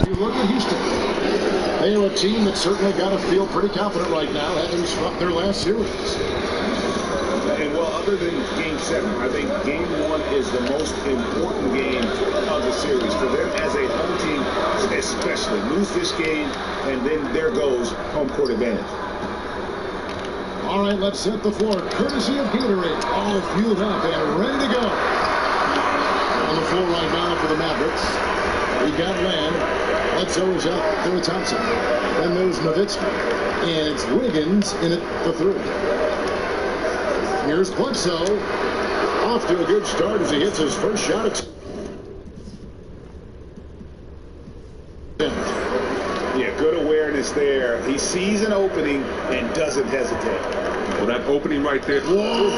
You look at Houston. They are a team that certainly got to feel pretty confident right now, having swept their last series. And well, other than Game 7, I think Game 1 is the most important game of the series. For them as a home team, especially, lose this game, and then there goes home court advantage. All right, let's set the floor. Courtesy of Gatorade. All fueled up and ready to go. On the floor right now for the Mavericks. We got Land. Bledsoe is out there with Thompson. Then there's Nowitzki. And it's Wiggins in at the 3. Here's Bledsoe. Off to a good start as he hits his first shot. Yeah, good awareness there. He sees an opening and doesn't hesitate. Well, that opening right there. Whoa!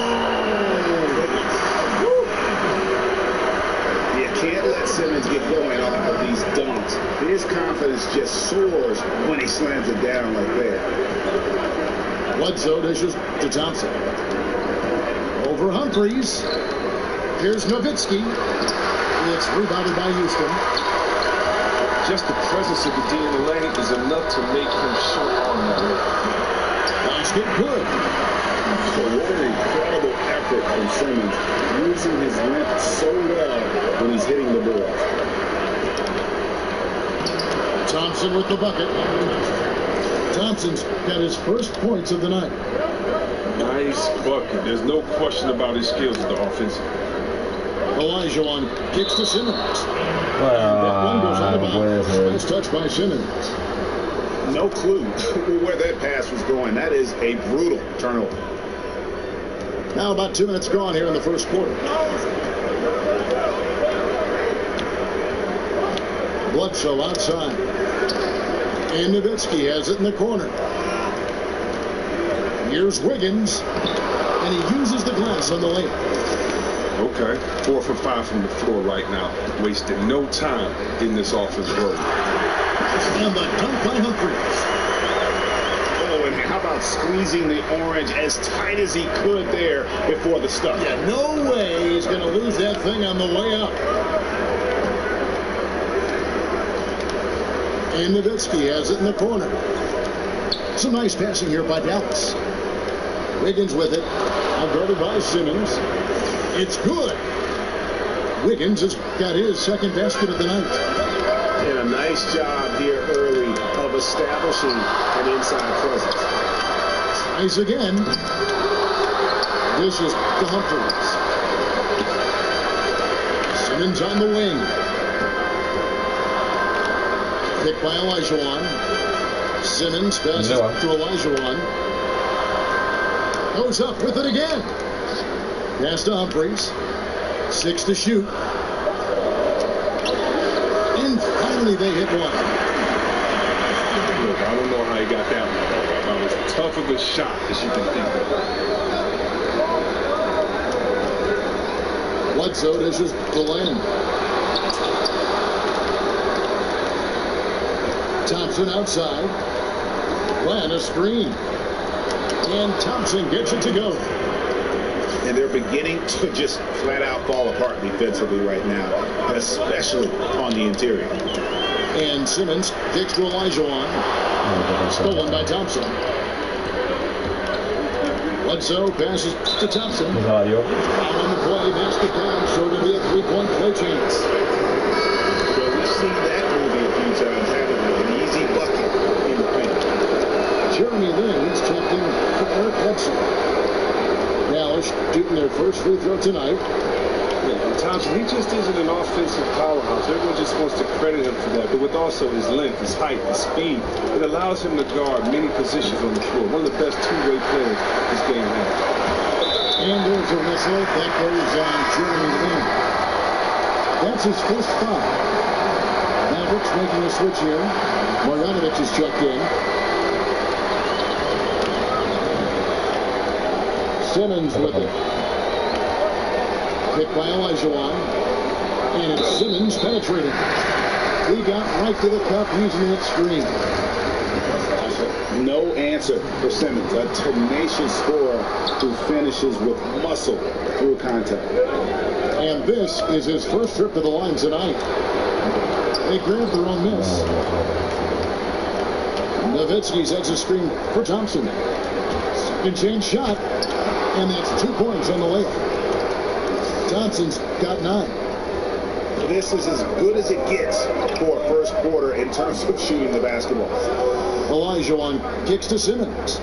You can't let Simmons get going off of these dunks. His confidence just soars when he slams it down like that. Bledsoe dishes to Thompson. Over Humphries. Here's Nowitzki. It's rebounded by Houston. Just the presence of the D in the lane is enough to make him short on that. Basket good. So what an incredible effort from Simmons, using his length so well when he's hitting the ball. Thompson with the bucket. Thompson's got his first points of the night. Nice bucket. There's no question about his skills at the offense. Olajuwon kicks to Simmons. That one goes out of bounds. Nice touch by Simmons. No clue where that pass was going. That is a brutal turnover. Now about 2 minutes gone here in the first quarter. Bledsoe outside. And Nowitzki has it in the corner. Here's Wiggins. And he uses the glass on the lane. Okay, 4 for 5 from the floor right now. Wasting no time in this offense road. And the dunk by Humphries. Oh, and how about squeezing the orange as tight as he could there before the stuff? Yeah, no way he's going to lose that thing on the way up. And Nowitzki has it in the corner. Some nice passing here by Dallas. Wiggins with it. Now guarded by Simmons. It's good. Wiggins has got his second basket of the night. And a nice job here early of establishing an inside presence. Tries again. This is to Humphries. Simmons on the wing. Picked by Olajuwon. Simmons passes to Olajuwon. Goes up with it again. Pass to Humphries. 6 to shoot. And finally they hit one. Look, I don't know how he got that one. That was as tough of a shot as you can think of. Bledsoe dishes to Lane. Thompson outside. Plan a screen. And Thompson gets it to go. And they're beginning to just flat out fall apart defensively right now, especially on the interior. And Simmons kicks to Olajuwon. Stolen by Thompson. Bledsoe passes to Thompson. On the play, basket down, so it'll be a 3-point play chance. Well, we've seen that movie a few times, having an easy bucket in the paint. Jeremy Lin, he's checked in for Eric Bledsoe. Dallas shooting their first free throw tonight. Yeah, Thompson, he just isn't an offensive powerhouse. Everyone just wants to credit him for that. But with also his length, his height, his speed, it allows him to guard many positions on the floor. One of the best two-way players this game has. And there's a whistle that goes on Jeremy Lin. That's his first foul. Mavericks making a switch here. Marjanovic is checked in. Simmons with it. Picked by Olajuwon. And it's Simmons penetrating. He got right to the cup using that screen. No answer for Simmons. A tenacious scorer who finishes with muscle through contact. And this is his first trip to the line tonight. They grab their own miss. Nowitzki sets a screen for Thompson. Second chance shot. And that's 2 points on the layup. Thompson's got 9. This is as good as it gets for a first quarter in terms of shooting the basketball. Olajuwon kicks to Simmons.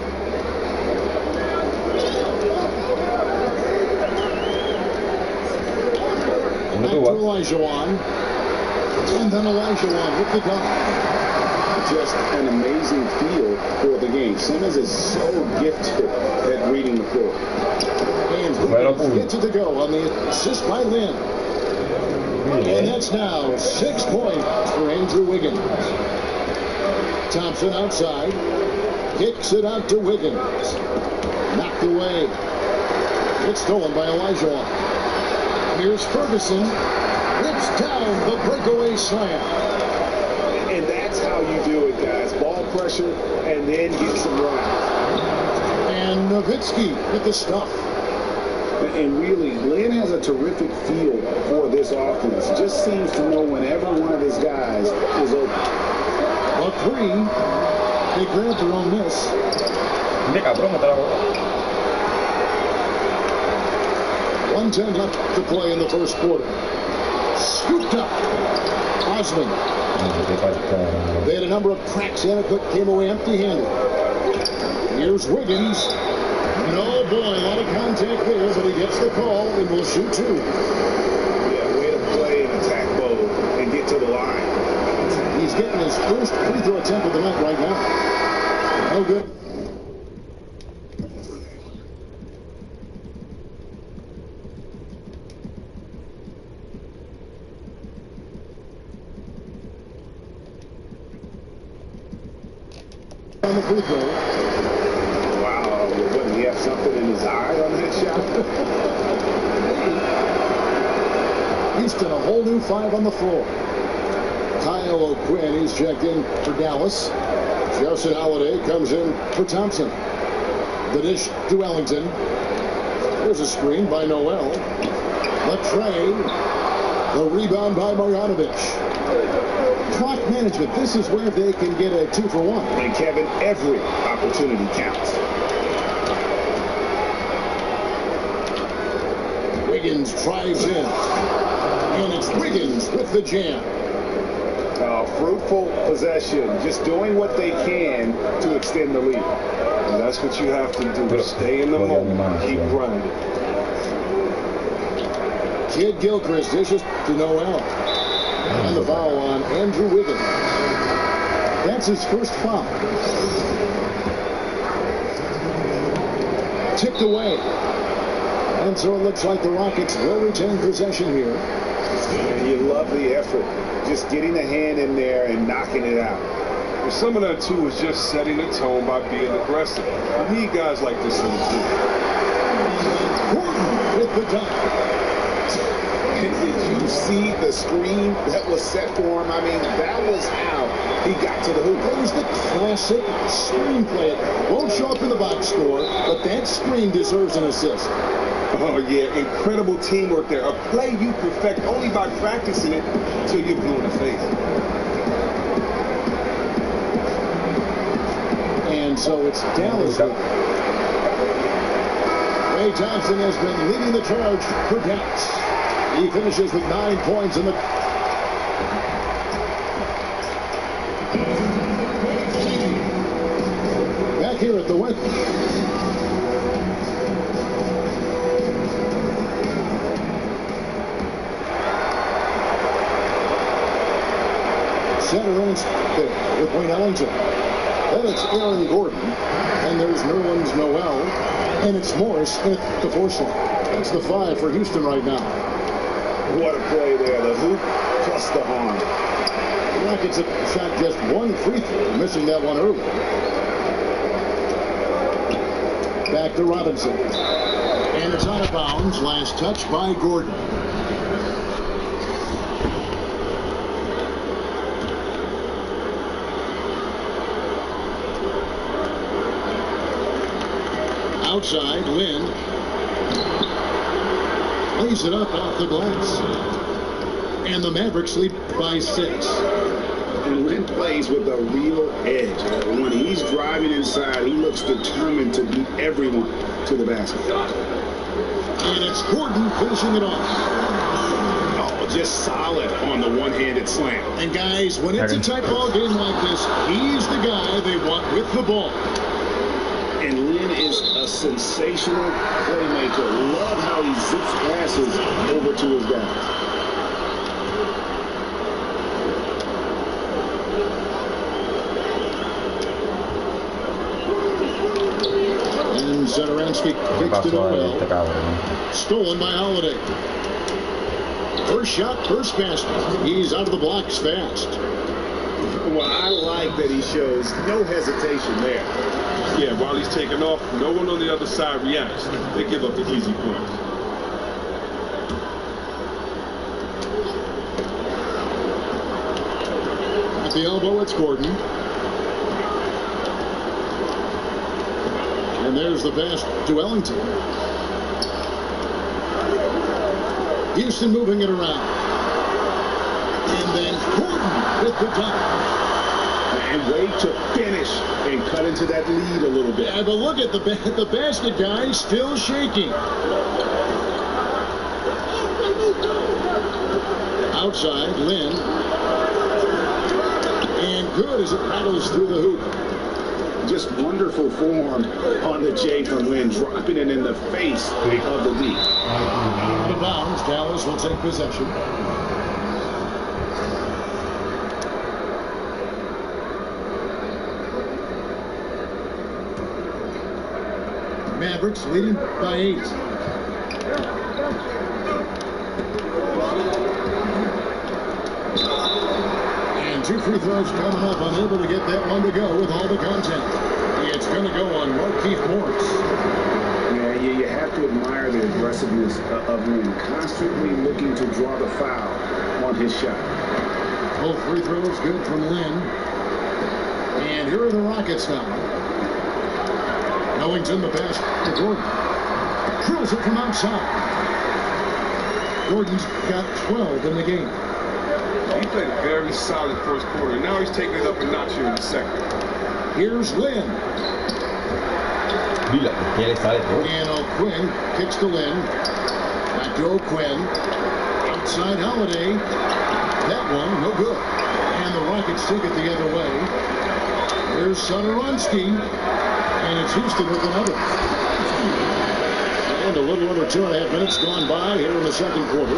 Back to Olajuwon. And then Olajuwon with the dunk. Just an amazing feel for the game. Simmons is so gifted at reading the floor. And Wiggins gets it to go on the assist by Lynn. And that's now 6 points for Andrew Wiggins. Thompson outside. Kicks it out to Wiggins. Knocked away. It's stolen by Olajuwon. Here's Ferguson. Rips down the breakaway slam. And that's how you do it, guys. Ball pressure and then get some run. And Nowitzki with the stuff. And really, Lynn has a terrific feel for this offense. Just seems to know whenever one of his guys is open. A 3. They grab their own miss. 1:10 left to play in the first quarter. Scooped up. Osman. They had a number of cracks in it, but came away empty-handed. Here's Wiggins. No, boy, a lot of contact there, but he gets the call and will shoot 2. Yeah, way to play in attack mode and get to the line. He's getting his first free throw attempt of the night right now. No good. On the free throw. Wow, wouldn't he have something in his eye on that shot? Houston, a whole new 5 on the floor. Kyle O'Quinn, he's checked in for Dallas. Justin Holiday comes in for Thompson. The dish to Ellington. There's a screen by Noel. Latrey. The rebound by Marjanovic. Clock management. This is where they can get a 2 for 1. And Kevin, every opportunity counts. Wiggins drives in. And it's Wiggins with the jam. Fruitful possession. Just doing what they can to extend the lead. And that's what you have to do. Stay in the moment. Keep grinding. Kid Gilchrist dishes to Noel. And the foul on Andrew Wiggins. That's his first foul. Tipped away. And so it looks like the Rockets will retain possession here. And you love the effort. Just getting a hand in there and knocking it out. Well, some of that, too, is just setting the tone by being aggressive. We need guys like this in the team. Gordon with the dunk. Did you see the screen that was set for him? I mean, that was how he got to the hoop. That was the classic screenplay. It won't show up in the box score, but that screen deserves an assist. Oh, yeah, incredible teamwork there. A play you perfect only by practicing it until you're blue in the face. And so it's Dallas. Ray Thompson has been leading the charge for Dallas. He finishes with 9 points in the... Back here at the win. Center ends there with Wayne Ellington. Then it's Aaron Gordon. And there's Nerlens Noel. And it's Morris at the 4 slot. That's the 5 for Houston right now. What a play there. The hoop plus the horn. The Rockets have shot just 1 free throw, missing that one early. Back to Robinson. And it's out of bounds. Last touch by Gordon. Outside, Lynn lays it up off the glass. And the Mavericks lead by 6. And Lynn plays with a real edge. When he's driving inside, he looks determined to beat everyone to the basket. And it's Gordon finishing it off. Oh, just solid on the one-handed slam. And guys, when it's a tight ball game like this, he's the guy they want with the ball. And Lynn is a sensational playmaker. Love how he zips passes over to his guys. And Zenoransky kicks to well. Stolen by Holiday. First shot, first basket. He's out of the blocks fast. Well, I like that he shows no hesitation there. Yeah, while he's taking off, no one on the other side reacts. They give up the easy points. At the elbow, it's Gordon. And there's the pass to Ellington. Houston moving it around. And then Gordon with the dunk. And wait to finish and cut into that lead a little bit. Yeah, but look at the basket guy still shaking. Outside, Lynn. And good as it rattles through the hoop. Just wonderful form on the J from Lynn, dropping it in the face of the D. Out of bounds, Dallas will take possession. Mavericks leading by 8. And 2 free throws coming up, unable to get that one to go with all the content. It's going to go on Markieff Morris. Yeah, you have to admire the aggressiveness of Lynn, constantly looking to draw the foul on his shot. Both free throws good from Lynn. And here are the Rockets now. Ellington the pass to Gordon. Drills it from outside. Gordon's got 12 in the game. He played a very solid first quarter. Now he's taking it up a notch here in the second. Here's Lynn. And O'Quinn kicks to Lynn. Back to O'Quinn. Outside Holiday. That one, no good. And the Rockets take it the other way. Here's Zenoransky. And it's Houston with another. And a little under 2.5 minutes gone by here in the second quarter.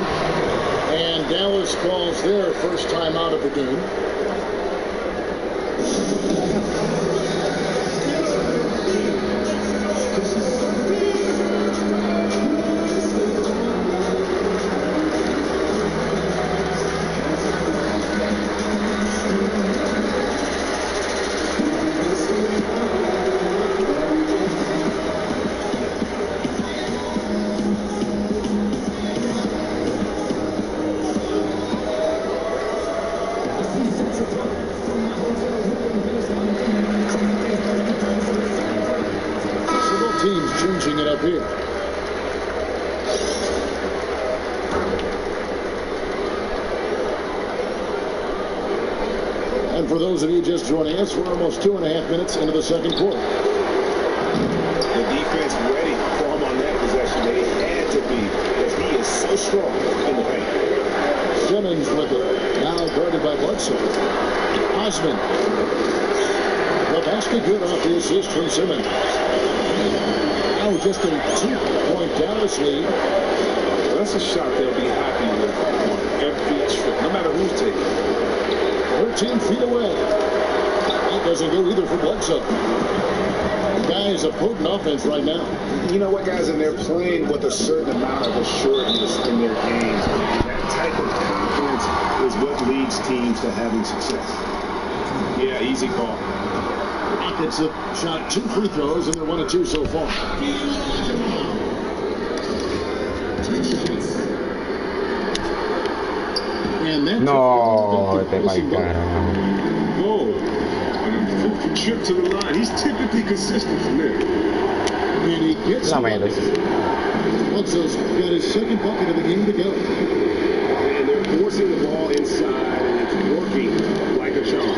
And Dallas calls their first time out of the game. Teams changing it up here. And for those of you just joining us, we're almost 2.5 minutes into the second quarter. The defense ready for him on that possession. They had to be, because he is so strong in the paint. Simmons with it. Now guarded by Bledsoe. Osman. The basket good off the assist from Simmons. Now just a 2-point Dallas lead. That's a shot they'll be happy with on every trip, no matter who's taking it. 13 feet away. That doesn't go either for Bledsoe. The guy is a potent offense right now. You know what, guys, and they're playing with a certain amount of assuredness in their games. That type of confidence is what leads teams to having success. Yeah, easy call. Rockets have shot 2 free throws, and they're 1 of 2 so far. And that's No, te cara. Whoa. On a fifth trip to the line. He's typically consistent from there. And he gets Bledsoe's got his second bucket of the game to go. And they're forcing the ball inside, and it's working like a charm.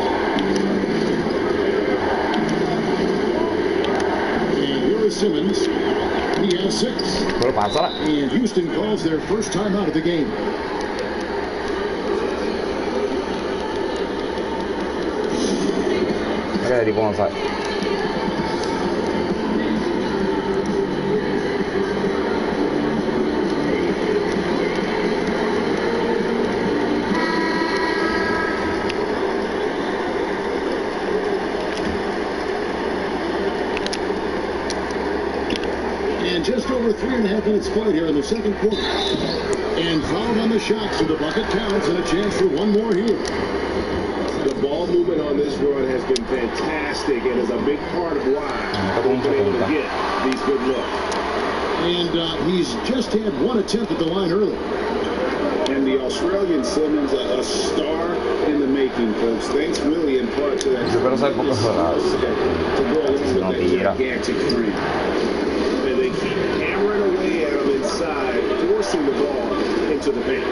And here is Simmons. He has 6. Lo pasa lah. And Houston calls their first time out of the game. Ada di bawah saya. And just over 3.5 minutes played here in the second quarter. And fouled on the shots, so the bucket counts and a chance for one more here. The ball movement on this run has been fantastic and is a big part of why we've been able to get these good looks. And he's just had one attempt at the line early. And the Australian Simmons, a star in the making, folks. Thanks really in part to that. Yo creo que sabe poco jugar. To go along with No that tira. gigantic three. And they keep hammering away at him inside, forcing the ball into the paint.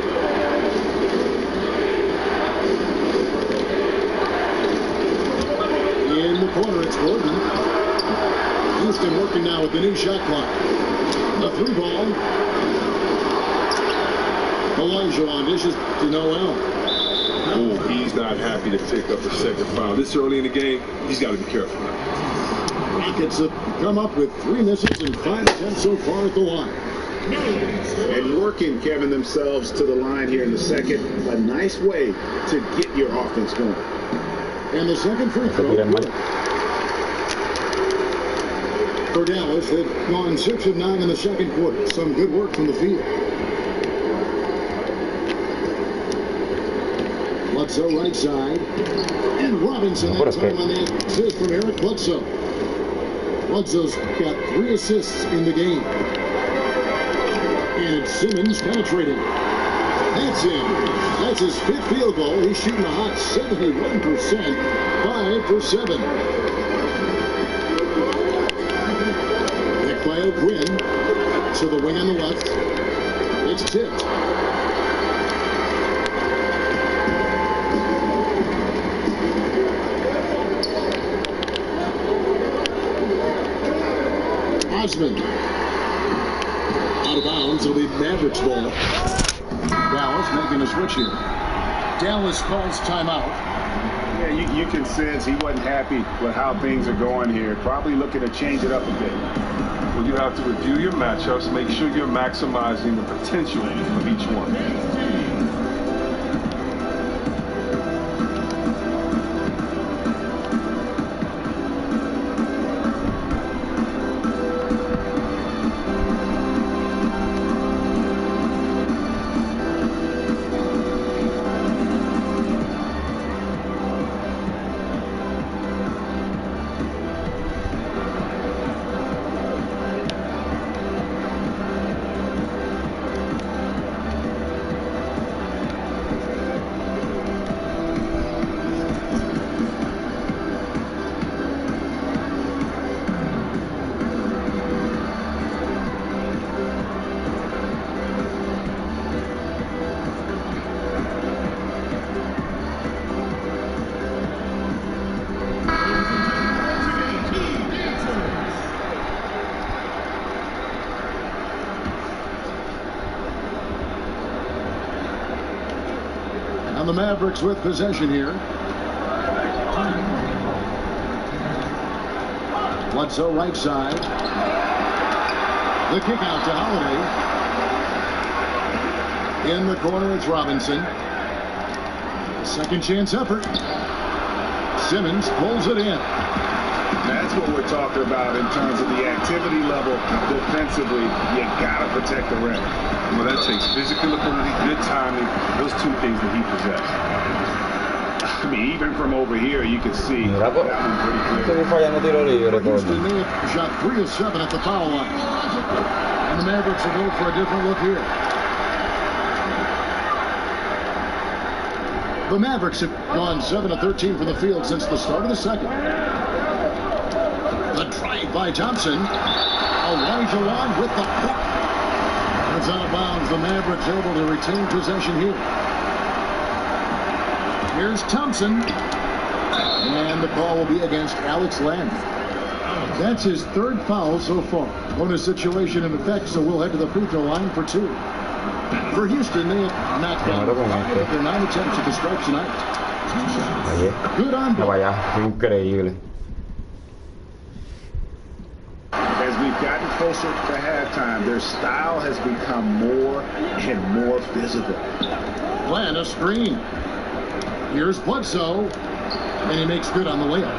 In the corner, it's Gordon. Houston working now with the new shot clock. The 3 ball. Elijah on dishes to Noel. Oh, he's not happy to pick up a second foul. This early in the game, he's got to be careful now. Rockets have come up with 3 misses and 5 attempts so far at the line. And working, Kevin, themselves to the line here in the second. A nice way to get your offense going. And the second free throw. Good. For Dallas, they've gone 6 of 9 in the second quarter. Some good work from the field. Bledsoe right side. And Robinson that time on the assist from Eric Bledsoe. Bledsoe's got 3 assists in the game. And it's Simmons penetrating. That's in. That's his 5th field goal. He's shooting a hot 71%. 5 for 7. Picked by O'Quinn. So the wing on the left. It's tipped. Osmond. Out of bounds. It'll be Mavericks ball. Dallas making a switch here. Dallas calls timeout. Yeah, you can sense he wasn't happy with how things are going here. Probably looking to change it up a bit. Well, you have to review your matchups, make sure you're maximizing the potential of each one. The Mavericks with possession here. Bledsoe right side. The kick out to Holiday. In the corner, it's Robinson. Second chance effort. Simmons pulls it in. That's what we're talking about in terms of the activity level defensively. You got to protect the rim. Well, that takes physical ability, good timing, those 2 things that he possessed. I mean, even from over here, you can see Mira, that one pretty clear. fallando tiro libre, Houston may have shot 3 of 7 at the foul line. And the Mavericks will go for a different look here. The Mavericks have gone 7 of 13 from the field since the start of the second. The drive by Thompson. Elijah Long with the hook. It's out of bounds. The Mavericks able to retain possession here. Here's Thompson. And the call will be against Alex Len. That's his third foul so far. Bonus situation in effect, so we'll head to the free throw line for 2. For Houston, they have not done 5 of their 9 attempts at the stripe tonight. Oye, Good on no both. vaya, increíble. As we've gotten closer to halftime, their style has become more and more visible. Glenn, a screen. Here's Bledsoe, and he makes good on the layup.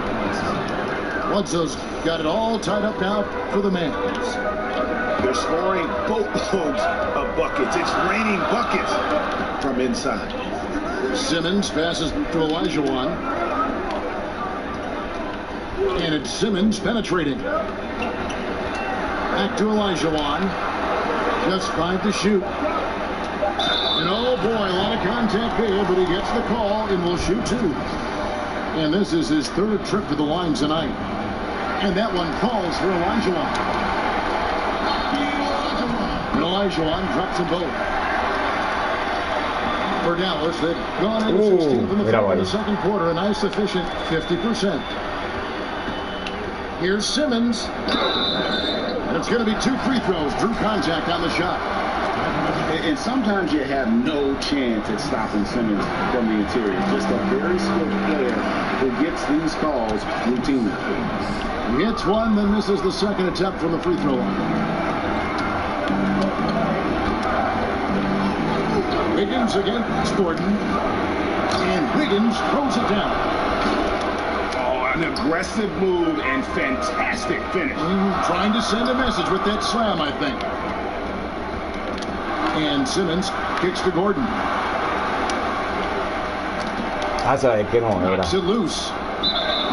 Bledsoe's got it all tied up now for the Mavs. They're scoring boatloads of buckets. It's raining buckets from inside. Simmons passes to Olajuwon. And it's Simmons penetrating. Back to Olajuwon. Just 5 to shoot. And oh boy, a lot of contact there, but he gets the call and will shoot 2. And this is his 3rd trip to the line tonight. And that one falls for Olajuwon. And Olajuwon drops them both. For Dallas, they've gone into 16 from the floor in the second quarter, a nice efficient 50%. Here's Simmons. And it's going to be 2 free throws. Drew contact on the shot. And sometimes you have no chance at stopping Simmons from the interior. Just a very skilled player who gets these calls routinely. He hits one, then misses the second attempt from the free throw line. Wiggins against Gordon. And Wiggins throws it down. Oh, an aggressive move and fantastic finish. Trying to send a message with that slam, I think. And Simmons kicks to Gordon. Vas a ver que no, ¿verdad? Knocks it loose.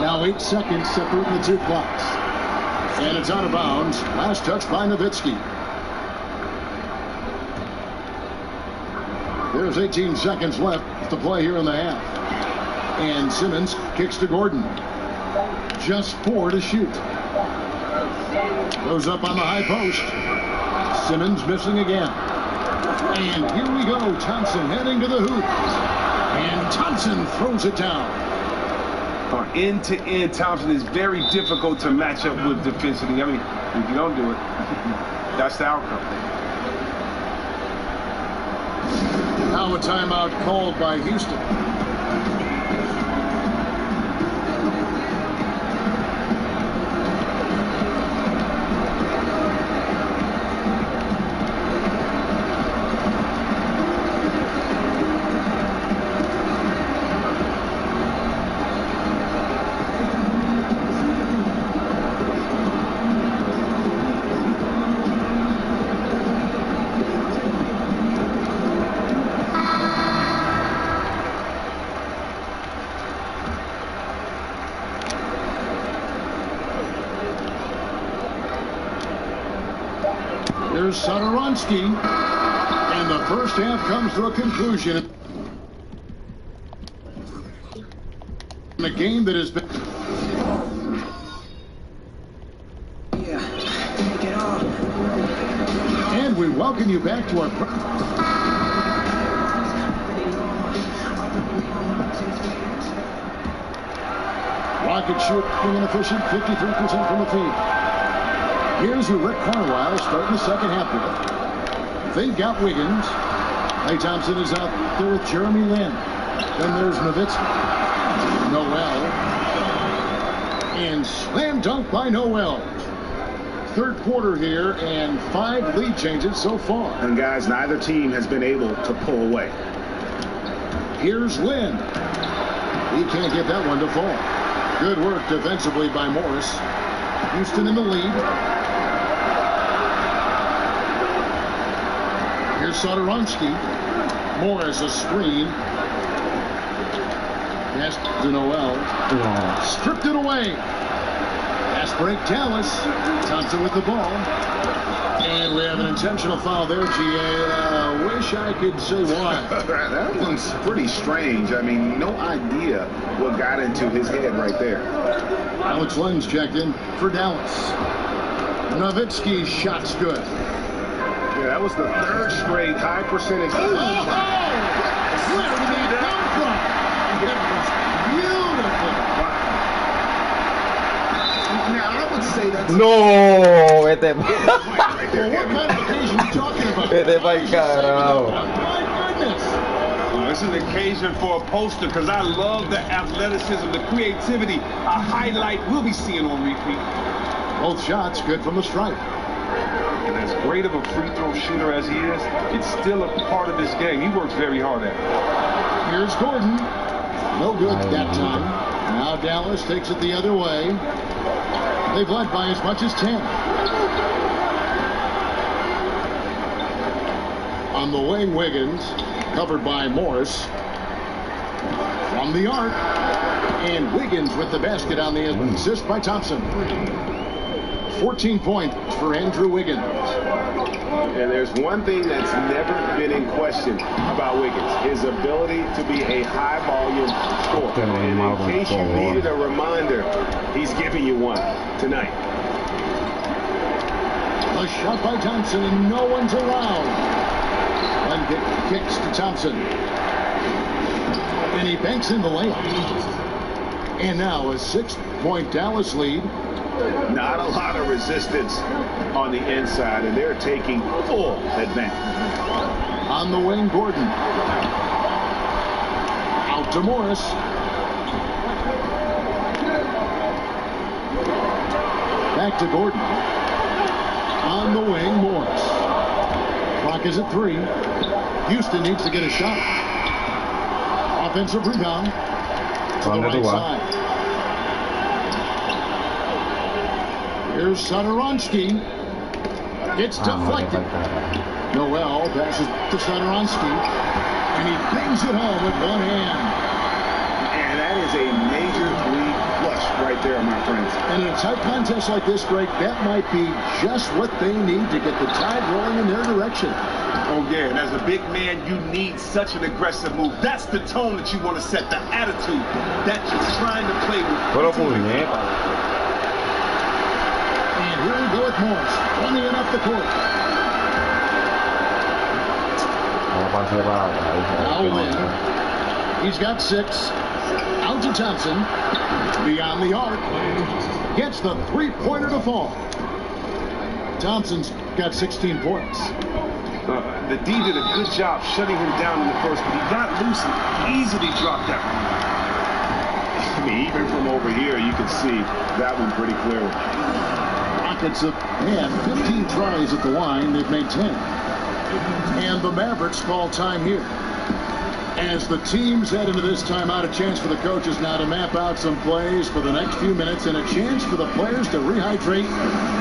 Now 8 seconds separating the 2 clocks. And it's out of bounds. Last touch by Nowitzki. There's 18 seconds left to play here in the half. And Simmons kicks to Gordon. Just 4 to shoot. Goes up on the high post. Simmons missing again. And here we go. Thompson heading to the hoop. And Thompson throws it down. On end-to-end, Thompson is very difficult to match up with defensively. I mean, if you don't do it, that's the outcome. Now a timeout called by Houston. Here's Satoransky, and the first half comes to a conclusion. In a game that has been... And we welcome you back to our... Rocket shooting inefficient, 53% from the field. Here's who Rick Carlisle starting the second half with. They've got Wiggins. Klay Thompson is out there with Jeremy Lin. Then there's Nowitzki. Noel. And slam dunk by Noel. Third quarter here and 5 lead changes so far. And guys, neither team has been able to pull away. Here's Lin. He can't get that one to fall. Good work defensively by Morris. Houston in the lead. Here's Satoransky. Morris a screen. Pass to Noel. Stripped it away. Pass break Dallas. Thompson with the ball. And we have an intentional foul there, GA. Wish I could say why. That one's pretty strange. I mean, no idea what got into his head right there. Alex Len's checked in for Dallas. Nowitzki's shot's good. Yeah, that was the 3rd straight high percentage. Where did he come from? It was beautiful. Now, I would say that's... No, vete. Well, what kind of occasion are you talking about? Vete pa'l carajo. My goodness. It's an occasion for a poster because I love the athleticism, the creativity, a highlight we'll be seeing on repeat. Both shots good from the stripe. And as great of a free throw shooter as he is, it's still a part of his game. He works very hard at it. Here's Gordon. No good that time. Now Dallas takes it the other way. They've led by as much as 10. On the wing, Wiggins, covered by Morris. From the arc. And Wiggins with the basket on the assist by Thompson. 14 points for Andrew Wiggins. And there's one thing that's never been in question about Wiggins, his ability to be a high-volume scorer. And in case you needed a reminder, he's giving you one tonight. A shot by Thompson, and no one's around. One kicks to Thompson. And he banks in the layup. And now a 6-point Dallas lead. Not a lot of resistance on the inside, and they're taking full advantage. On the wing, Gordon. Out to Morris. Back to Gordon. On the wing, Morris. Clock is at 3. Houston needs to get a shot. Offensive rebound to the right side. Here's Satoransky. It's deflected. Noel passes to Satoransky. And he bangs it home with one hand. And that is a major league flush right there, my friends. And in a tight contest like this, Greg, that might be just what they need to get the tide rolling in their direction. Oh, yeah, and as a big man, you need such an aggressive move. That's the tone that you want to set, the attitude that you're trying to play with. And here we go with Morris, running up the court. Now Lynn. He's got 6. Out to Thompson. Beyond the arc. Gets the three-pointer to fall. Thompson's got 16 points. The D did a good job shutting him down in the first, but he got loose and easily dropped that one. I mean, even from over here, you can see that one pretty clearly. Rockets have had 15 tries at the line. They've made 10. And the Mavericks call time here. As the teams head into this timeout, a chance for the coaches now to map out some plays for the next few minutes and a chance for the players to rehydrate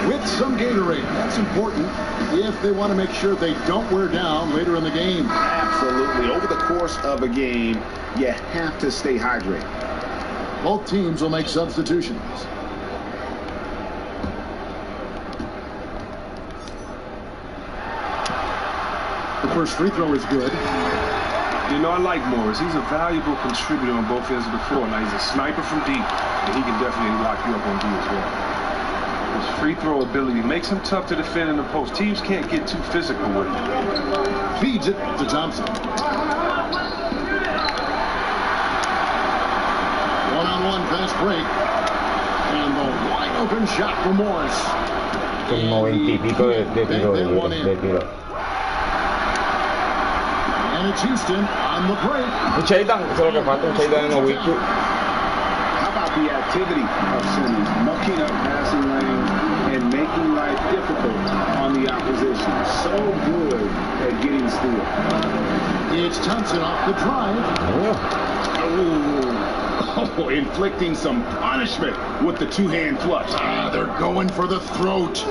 with some Gatorade. That's important if they want to make sure they don't wear down later in the game. Absolutely. Over the course of a game, you have to stay hydrated. Both teams will make substitutions. The first free throw is good. You know, I like Morris. He's a valuable contributor on both ends of the floor. Now, he's a sniper from deep, and he can definitely lock you up on D as well. His free throw ability makes him tough to defend in the post. Teams can't get too physical with him. Feeds it to Thompson. One-on-one fast break. And the wide open shot for Morris. Con 90 y pico de tiro. And it's Houston on the break. Un check-down, eso es lo que falta, un check-down en el wiki. How about the activity of Simmons, mucking up passing lanes and making life difficult on the opposition? So good at getting steals. It's Thompson off the drive. Oh, inflicting some punishment with the two-hand flush. They're going for the throat.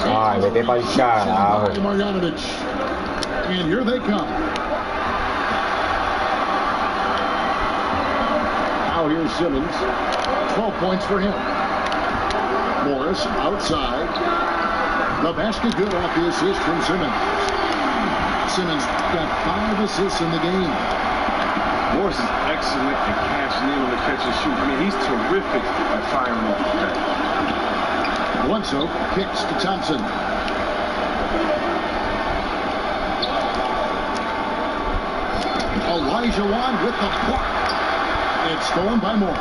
Ay, vete pa'l carajo. Marjanovic. And here they come. Now here's Simmons. 12 points for him. Morris outside. The basket good off the assist from Simmons. Simmons got 5 assists in the game. Morris is excellent at cashing in on the catch and shoot. I mean, he's terrific at firing off the catch. Bledsoe kicks to Thompson. A Elijah Wan with the block. It's stolen by Morris.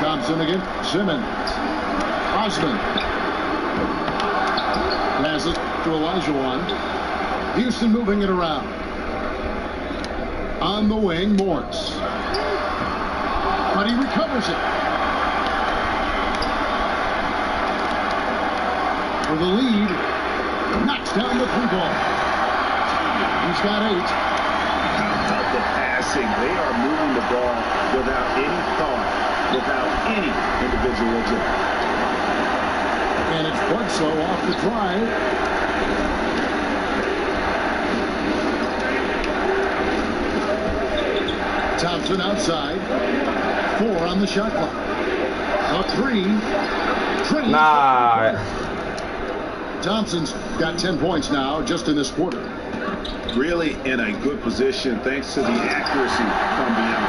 Thompson again. Simmons. Osmond. Passes to Elijah Wan. Houston moving it around. On the wing, Morris. But he recovers it. For the lead, knocks down the three ball. He's got 8. How about the passing? They are moving the ball without any thought, without any individual agility. And it's Bledsoe off the drive. Thompson outside. 4 on the shot clock. A 3. Nah. Thompson's got 10 points now just in this quarter. Really in a good position thanks to the accuracy from beyond.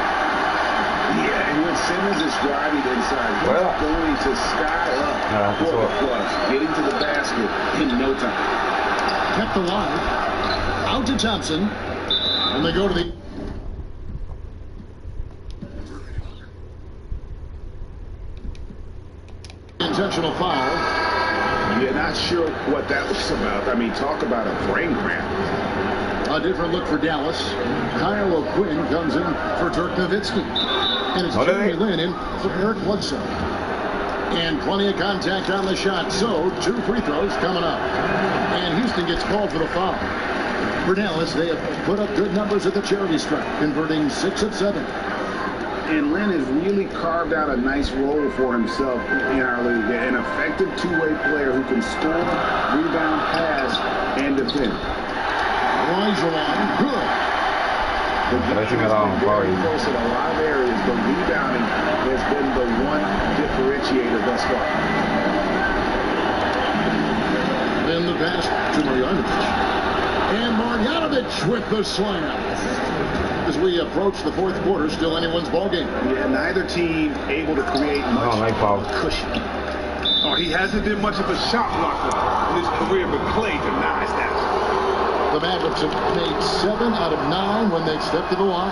Yeah, and when Simmons is driving inside, he's going to sky up for the plus, getting to the basket in no time. Kept alive. Out to Thompson. And they go to the intentional foul. You're not sure what that was about. I mean, talk about a brain cramp. A different look for Dallas. Kyle O'Quinn comes in for Dirk Nowitzki. And it's Jeremy Lin in for Eric Bledsoe. And plenty of contact on the shot. So, 2 free throws coming up. And Houston gets called for the foul. For Dallas, they have put up good numbers at the charity stripe, converting 6 of 7. And Lin has really carved out a nice role for himself in our league. An effective two-way player who can score, rebound, pass, and defend. Elijah Wan, good. The defense has been very close in a lot of areas, but rebounding has been the one differentiator thus far. Then the pass to Marjanovic. And Marjanovic with the slam. As we approach the fourth quarter, still anyone's ballgame. Yeah, neither team able to create much cushion. Oh, he hasn't been much of a shot blocker in his career, but Clay denies that. The Mavericks have made 7 out of 9 when they step to the line.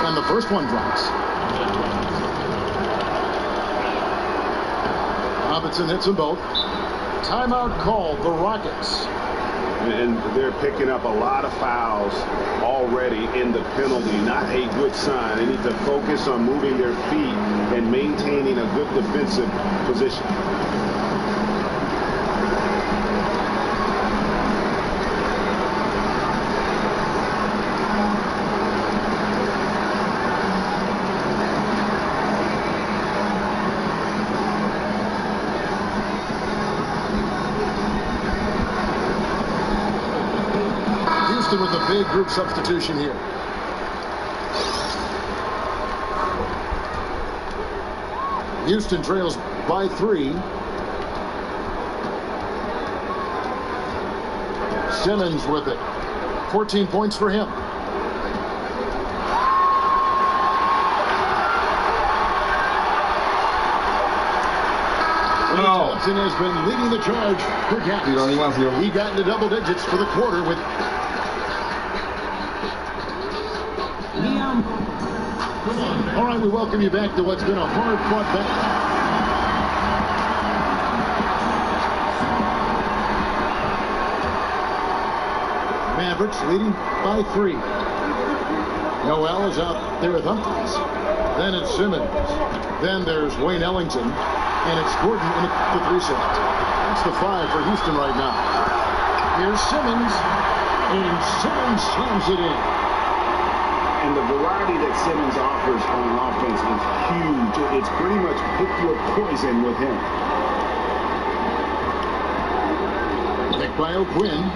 And the first one drops. Robinson hits them both. Timeout called, the Rockets. And they're picking up a lot of fouls already in the penalty. Not a good sign. They need to focus on moving their feet and maintaining a good defensive position. With a big group substitution here. Houston trails by 3. Simmons with it. 14 points for him. Thompson has been leading the charge for Capitals. He got into double digits for the quarter with all right, we welcome you back to what's been a hard-fought battle. Mavericks leading by 3. Noel is out there with Humphries. Then it's Simmons. Then there's Wayne Ellington. And it's Gordon in the 3 slot. That's the 5 for Houston right now. Here's Simmons. And Simmons slams it in. And the variety that Simmons offers on offense is huge. It's pretty much pick your poison with him. Picked by O'Quinn.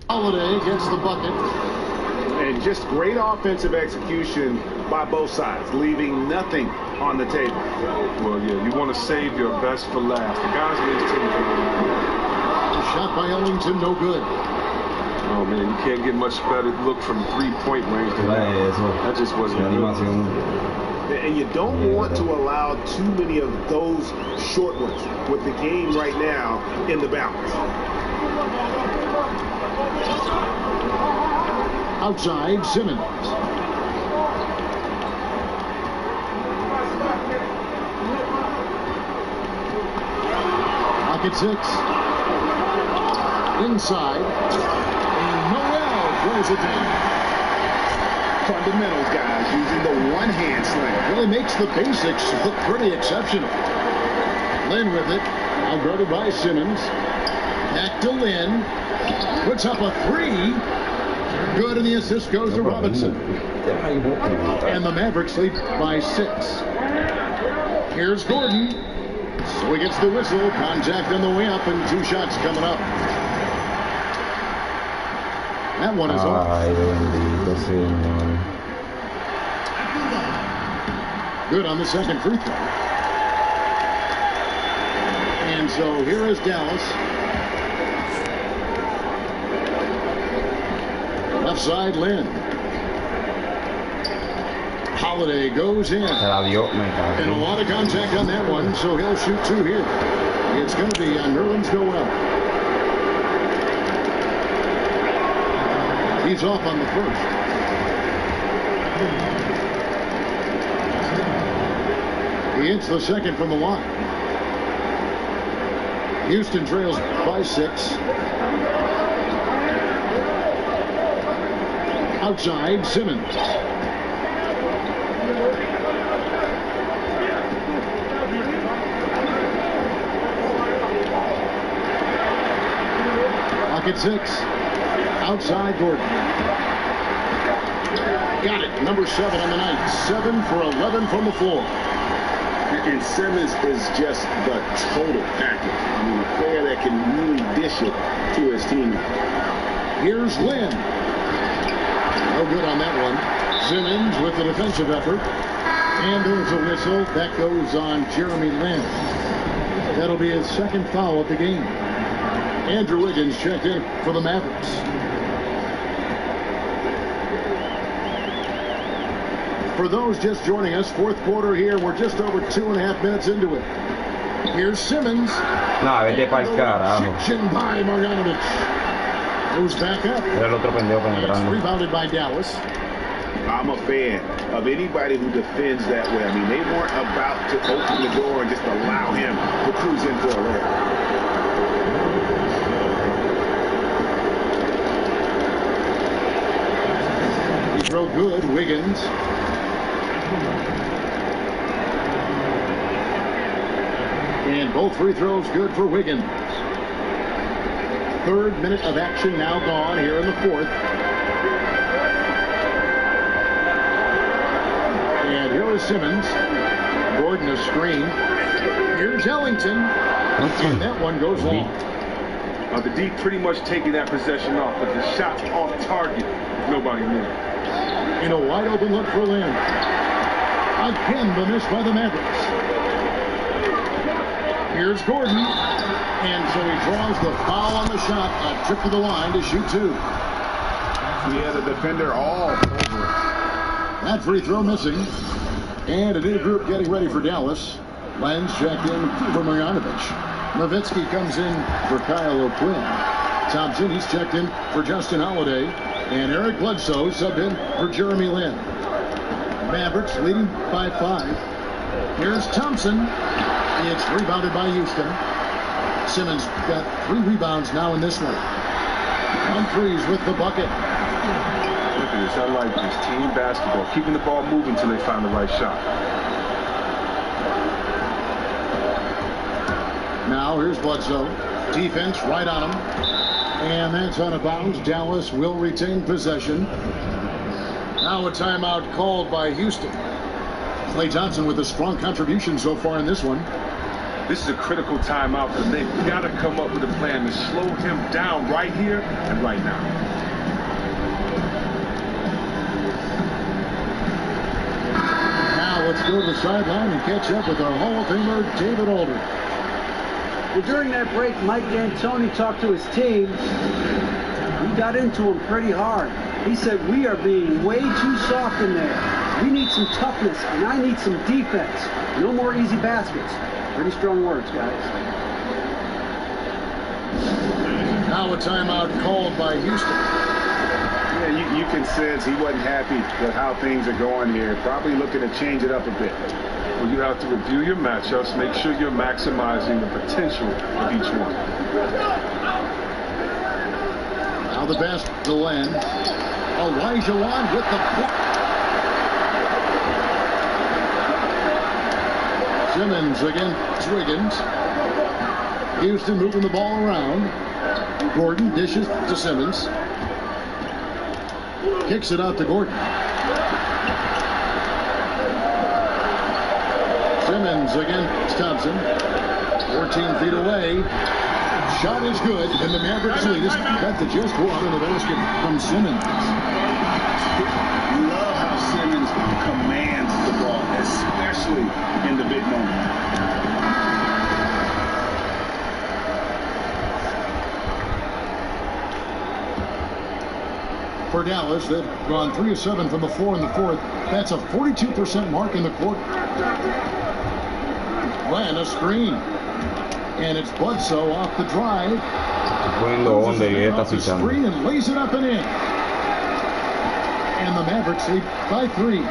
Holiday the bucket. And just great offensive execution by both sides, leaving nothing on the table. Well, yeah, you want to save your best for last. The guys in this team can win. A shot by Ellington, no good. Oh, man, you can't get much better look from three-point range than that. That just wasn't good. And you don't want to allow too many of those short ones with the game right now in the balance. Outside, Simmons. Pocket 6. Inside. And Noel throws it down. Fundamentals, guys, using the one-hand slam. Really makes the basics look pretty exceptional. Lynn with it. Now guarded by Simmons. Back to Lynn. Puts up a 3. Good, and the assist goes to Robinson. And the Mavericks lead by 6. Here's Gordon. So he gets the whistle. Contact on the way up, and 2 shots coming up. That one is off. Good on the second free throw. And so here is Dallas. Left side, Lynn. Holiday goes in. And a lot of contact on that one, so he'll shoot 2 here. It's going to be on Nerlens Noel. He's off on the first. He hits the second from the line. Houston trails by 6. Outside, Simmons. Pocket 6. Outside, Gordon. Got it. Number 7 on the night. 7 for 11 from the floor. And Simmons is just the total package. I mean, a player that can really dish it to his team. Here's Lynn. No good on that one. Simmons with the defensive effort. And there's a whistle. That goes on Jeremy Lin. That'll be his second foul of the game. Andrew Wiggins checked in for the Mavericks. For those just joining us, fourth quarter here. We're just over 2.5 minutes into it. Here's Simmons. No, vete pa'l carajo. Kitchen by Marjanovic. Goes back up. Era el otro pendejo It's penetrando. rebounded by Dallas. I'm a fan of anybody who defends that way. I mean, they weren't about to open the door and just allow him to cruise in for a layup. He throw good. Wiggins. And both free throws good for Wiggins. Third minute of action now gone here in the fourth. And here is Simmons. Gordon a screen. Here's Ellington. And that one goes long. The D pretty much taking that possession off, but the shot's off target with nobody near. In a wide open look for Lynn. Again, the miss by the Mavericks. Here's Gordon. And so he draws the foul on the shot. A trip to the line to shoot 2. He had a defender all over it. That free throw missing. And a new group getting ready for Dallas. Lenz checked in for Marjanovic. Nowitzki comes in for Kyle O'Quinn. Thompson, he's checked in for Justin Holiday. And Eric Bledsoe subbed in for Jeremy Lin. Mavericks leading by 5. Here's Thompson. It's rebounded by Houston. Simmons got 3 rebounds now in this one. Humphries with the bucket. Look at this. I like this. Team basketball. Keeping the ball moving until they find the right shot. Now here's Bledsoe. Defense right on him. And that's out of bounds. Dallas will retain possession. Now a timeout called by Houston. Klay Thompson with a strong contribution so far in this one. This is a critical timeout because they've got to come up with a plan to slow him down right here and right now. go to the sideline and catch up with our Hall of Famer, David Aldridge. Well, during that break, Mike D'Antoni talked to his team. He got into him pretty hard. He said, we are being way too soft in there. We need some toughness, and I need some defense. No more easy baskets. Pretty strong words, guys. Now a timeout called by Houston. Yeah, you can sense he wasn't happy with how things are going here. Probably looking to change it up a bit. Well, you have to review your matchups, make sure you're maximizing the potential of each one. Now the pass to Len. Elijah Wan with the block. Simmons against Wiggins. Houston moving the ball around. Gordon dishes to Simmons. Kicks it out to Gordon. Simmons against Thompson. 14 feet away. Shot is good, and the Mavericks lead us. Got to just go out in the basket from Simmons. Love how Simmons commands the ball, especially in the big moment. For Dallas, they've gone 3 of 7 from the floor in the fourth. That's a 42% mark in the quarter. Ran a screen. And it's Bledsoe off the drive. Off the screen and lays it up and in. And the Mavericks lead by 3.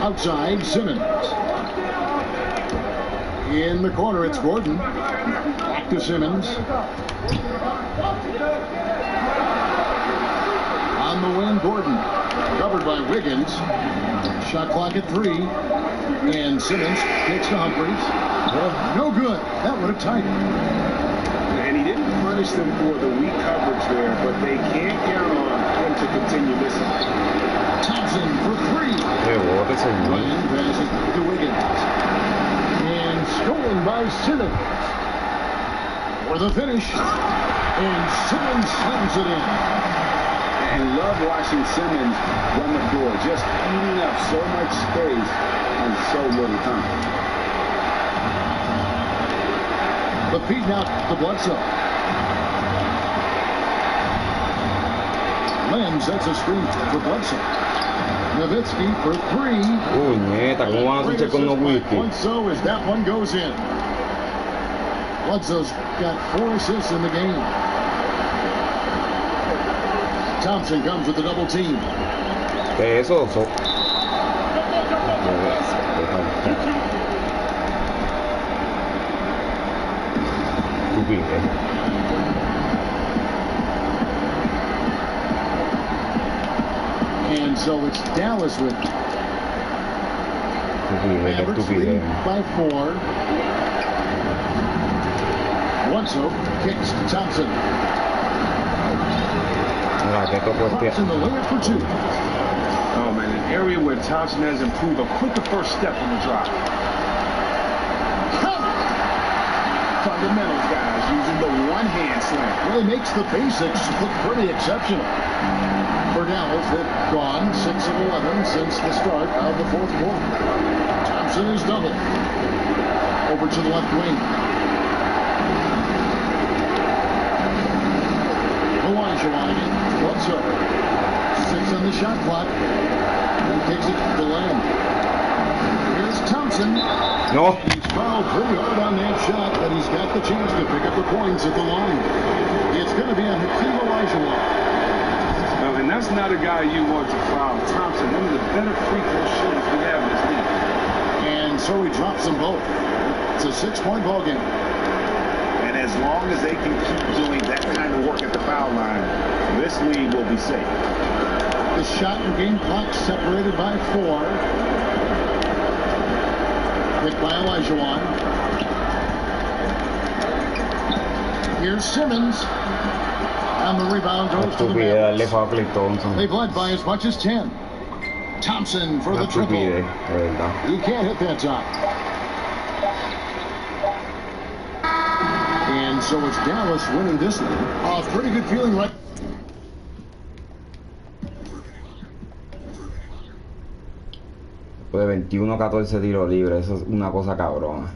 Outside, Simmons. In the corner, it's Gordon. Back to Simmons. On the wing, Gordon. Covered by Wiggins. Shot clock at 3. And Simmons kicks to Humphries. No good. That would have tied it. And he didn't punish them for the weak coverage there, but they can't count on him to continue missing. Thompson for 3. Ryan passes to Wiggins. And stolen by Simmons. For the finish. And Simmons slams it in. And love watching Simmons run the floor, just eating up so much space in so little time. The feed now to Bledsoe. Len sets a screen for Bledsoe. Nowitzki for 3. Bledsoe as that one goes in. Bledsoe's got 4 assists in the game. Thompson comes with the double team. And so it's Dallas with Mavericks lead by 4. Bledsoe kicks to Thompson. Thompson the layup for 2. Oh man, an area where Thompson has improved, a quicker first step on the drive. Fundamentals, guys, using the one-hand slam. Really makes the basics look pretty exceptional. For Dallas, they've gone 6 of 11 since the start of the fourth quarter. Thompson is doubled. Over to the left wing. Elijah Wan again. Bledsoe. 6 on the shot clock. He takes it to Lamb. Here's Thompson. No. He's fouled pretty hard on that shot, but he's got the chance to pick up the points at the line. It's going to be on Hakeem Olajuwon. And that's not a guy you want to foul. Thompson, one of the better free throw shooters we have in this league. And so he drops them both. It's a 6-point ball game. And as long as they can keep doing that kind of work at the foul line, this league will be safe. The shot and game clock separated by 4. Hit by Olajuwon. Here's Simmons. And the rebound goes to the Mavericks. They've led by as much as 10. Thompson for the triple. He can't hit that shot. And so it's Dallas winning this one. Pretty good feeling right. de 21-14 tiros libres, eso es una cosa cabrona.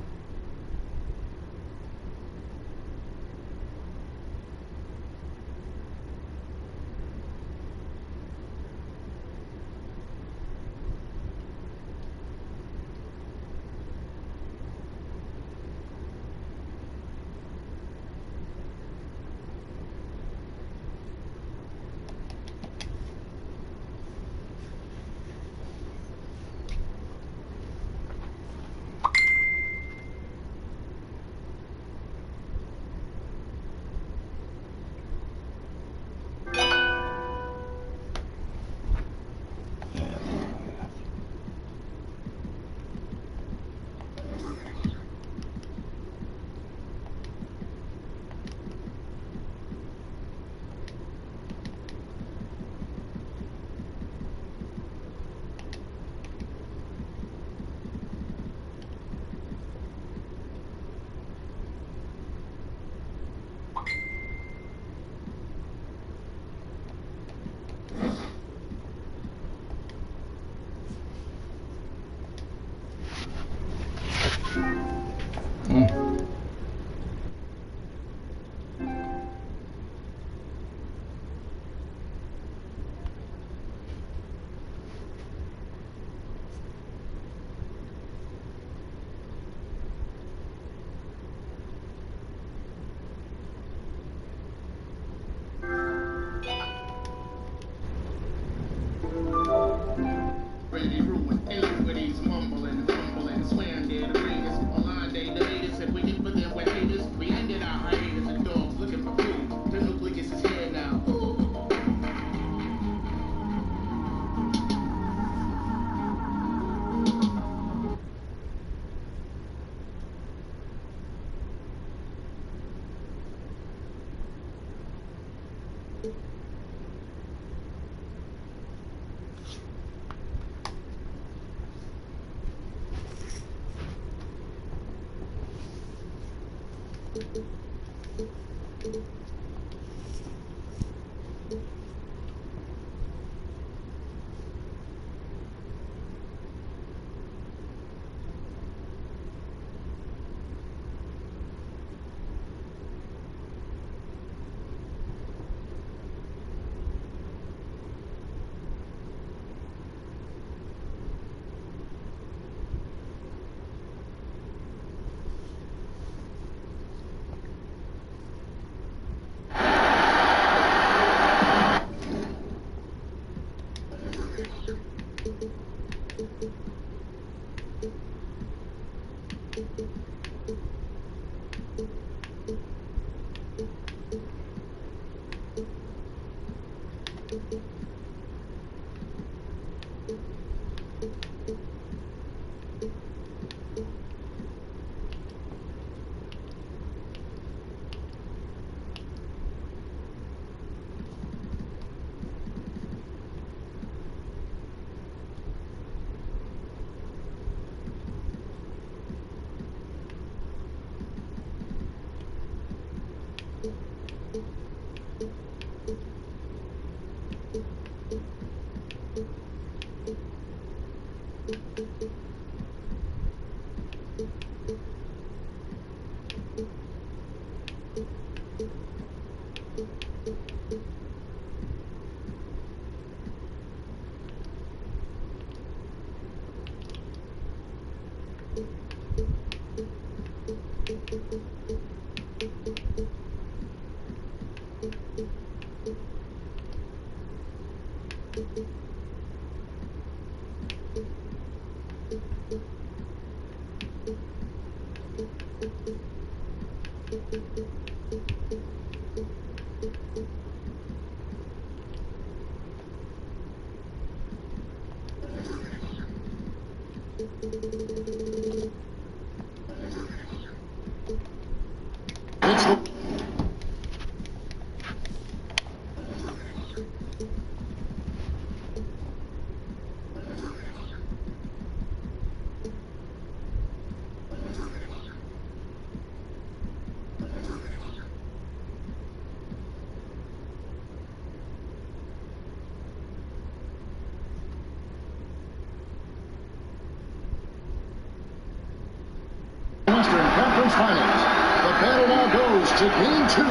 it game 2.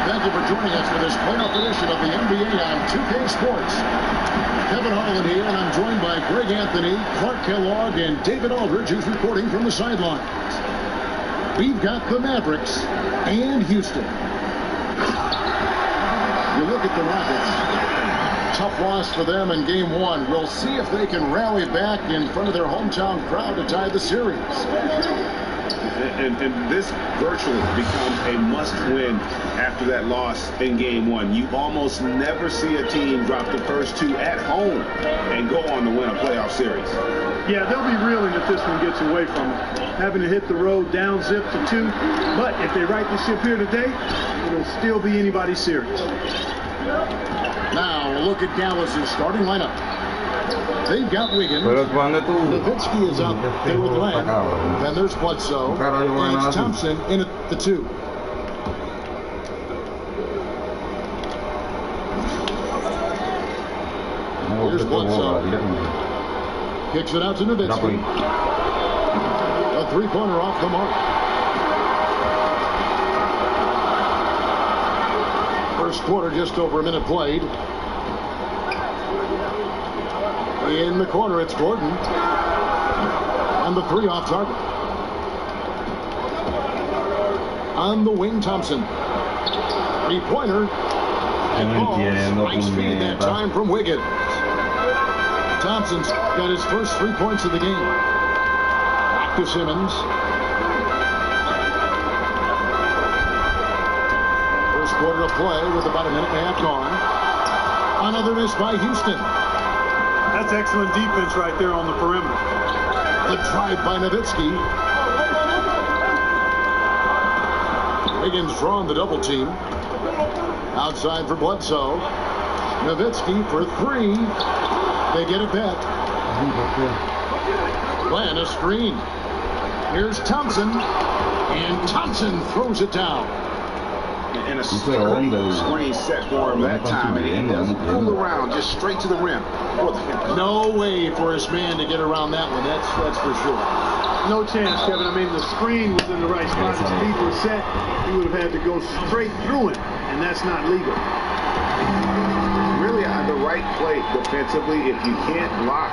Thank you for joining us for this playoff edition of the NBA on 2K Sports. Kevin Harlan here, and I'm joined by Greg Anthony, Clark Kellogg, and David Aldridge, who's reporting from the sidelines. We've got the Mavericks and Houston. You look at the Rockets. Tough loss for them in game 1. We'll see if they can rally back in front of their hometown crowd to tie the series. And this virtually becomes a must-win after that loss in game 1. You almost never see a team drop the first 2 at home and go on to win a playoff series. Yeah, they'll be reeling if this one gets away from them, having to hit the road down zip to 2. But if they right the ship here today, it'll still be anybody's series. Now, look at Dallas's starting lineup. They've got Wiggins. Nowitzki is out there with Lamb. Then there's Bledsoe. And it's Thompson in at the 2. Here's Bledsoe. Kicks it out to Nowitzki. A three-pointer off the mark. First quarter, just over a minute played. In the corner, it's Gordon. And the 3 off target. On the wing, Thompson. 3-pointer. And high speed that time from Wiggins. Thompson's got his first 3 points of the game. Back to Simmons. First quarter of play with about a minute and a half gone. Another miss by Houston. That's excellent defense right there on the perimeter. The drive by Nowitzki. Wiggins drawing the double team. Outside for Bledsoe. Nowitzki for 3. They get it back. Plan a screen. Here's Thompson. And Thompson throws it down. And a screen set for him that time. And he doesn't fool around, just straight to the rim. No way for his man to get around that one. That's for sure. No chance, Kevin. I mean, the screen was in the right spot. The speed was set. He would have had to go straight through it, and that's not legal. Really, the right play defensively. If you can't block,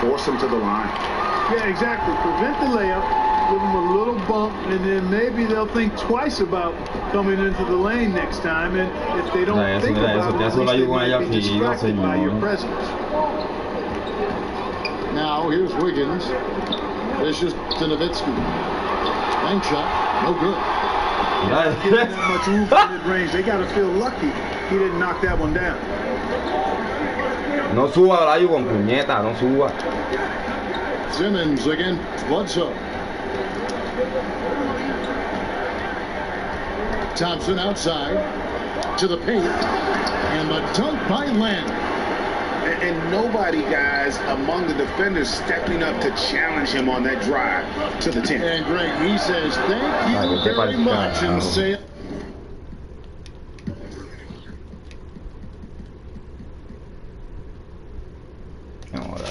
force him to the line. Yeah, exactly. Prevent the layup. Give them a little bump, and then maybe they'll think twice about coming into the lane next time. And if they don't think about it, at least they might be distracted by your presence. Now here's Wiggins. Dishes to Nowitzki. Bank shot, no good. Not getting that much room for mid-range. They got to feel lucky he didn't knock that one down. No suba la con puñeta, no suba. Simmons against Bledsoe. Thompson outside to the paint, and the dunk by Lamb. And nobody, guys, among the defenders stepping up to challenge him on that drive to the 10. And Greg, he says, thank you very much, and say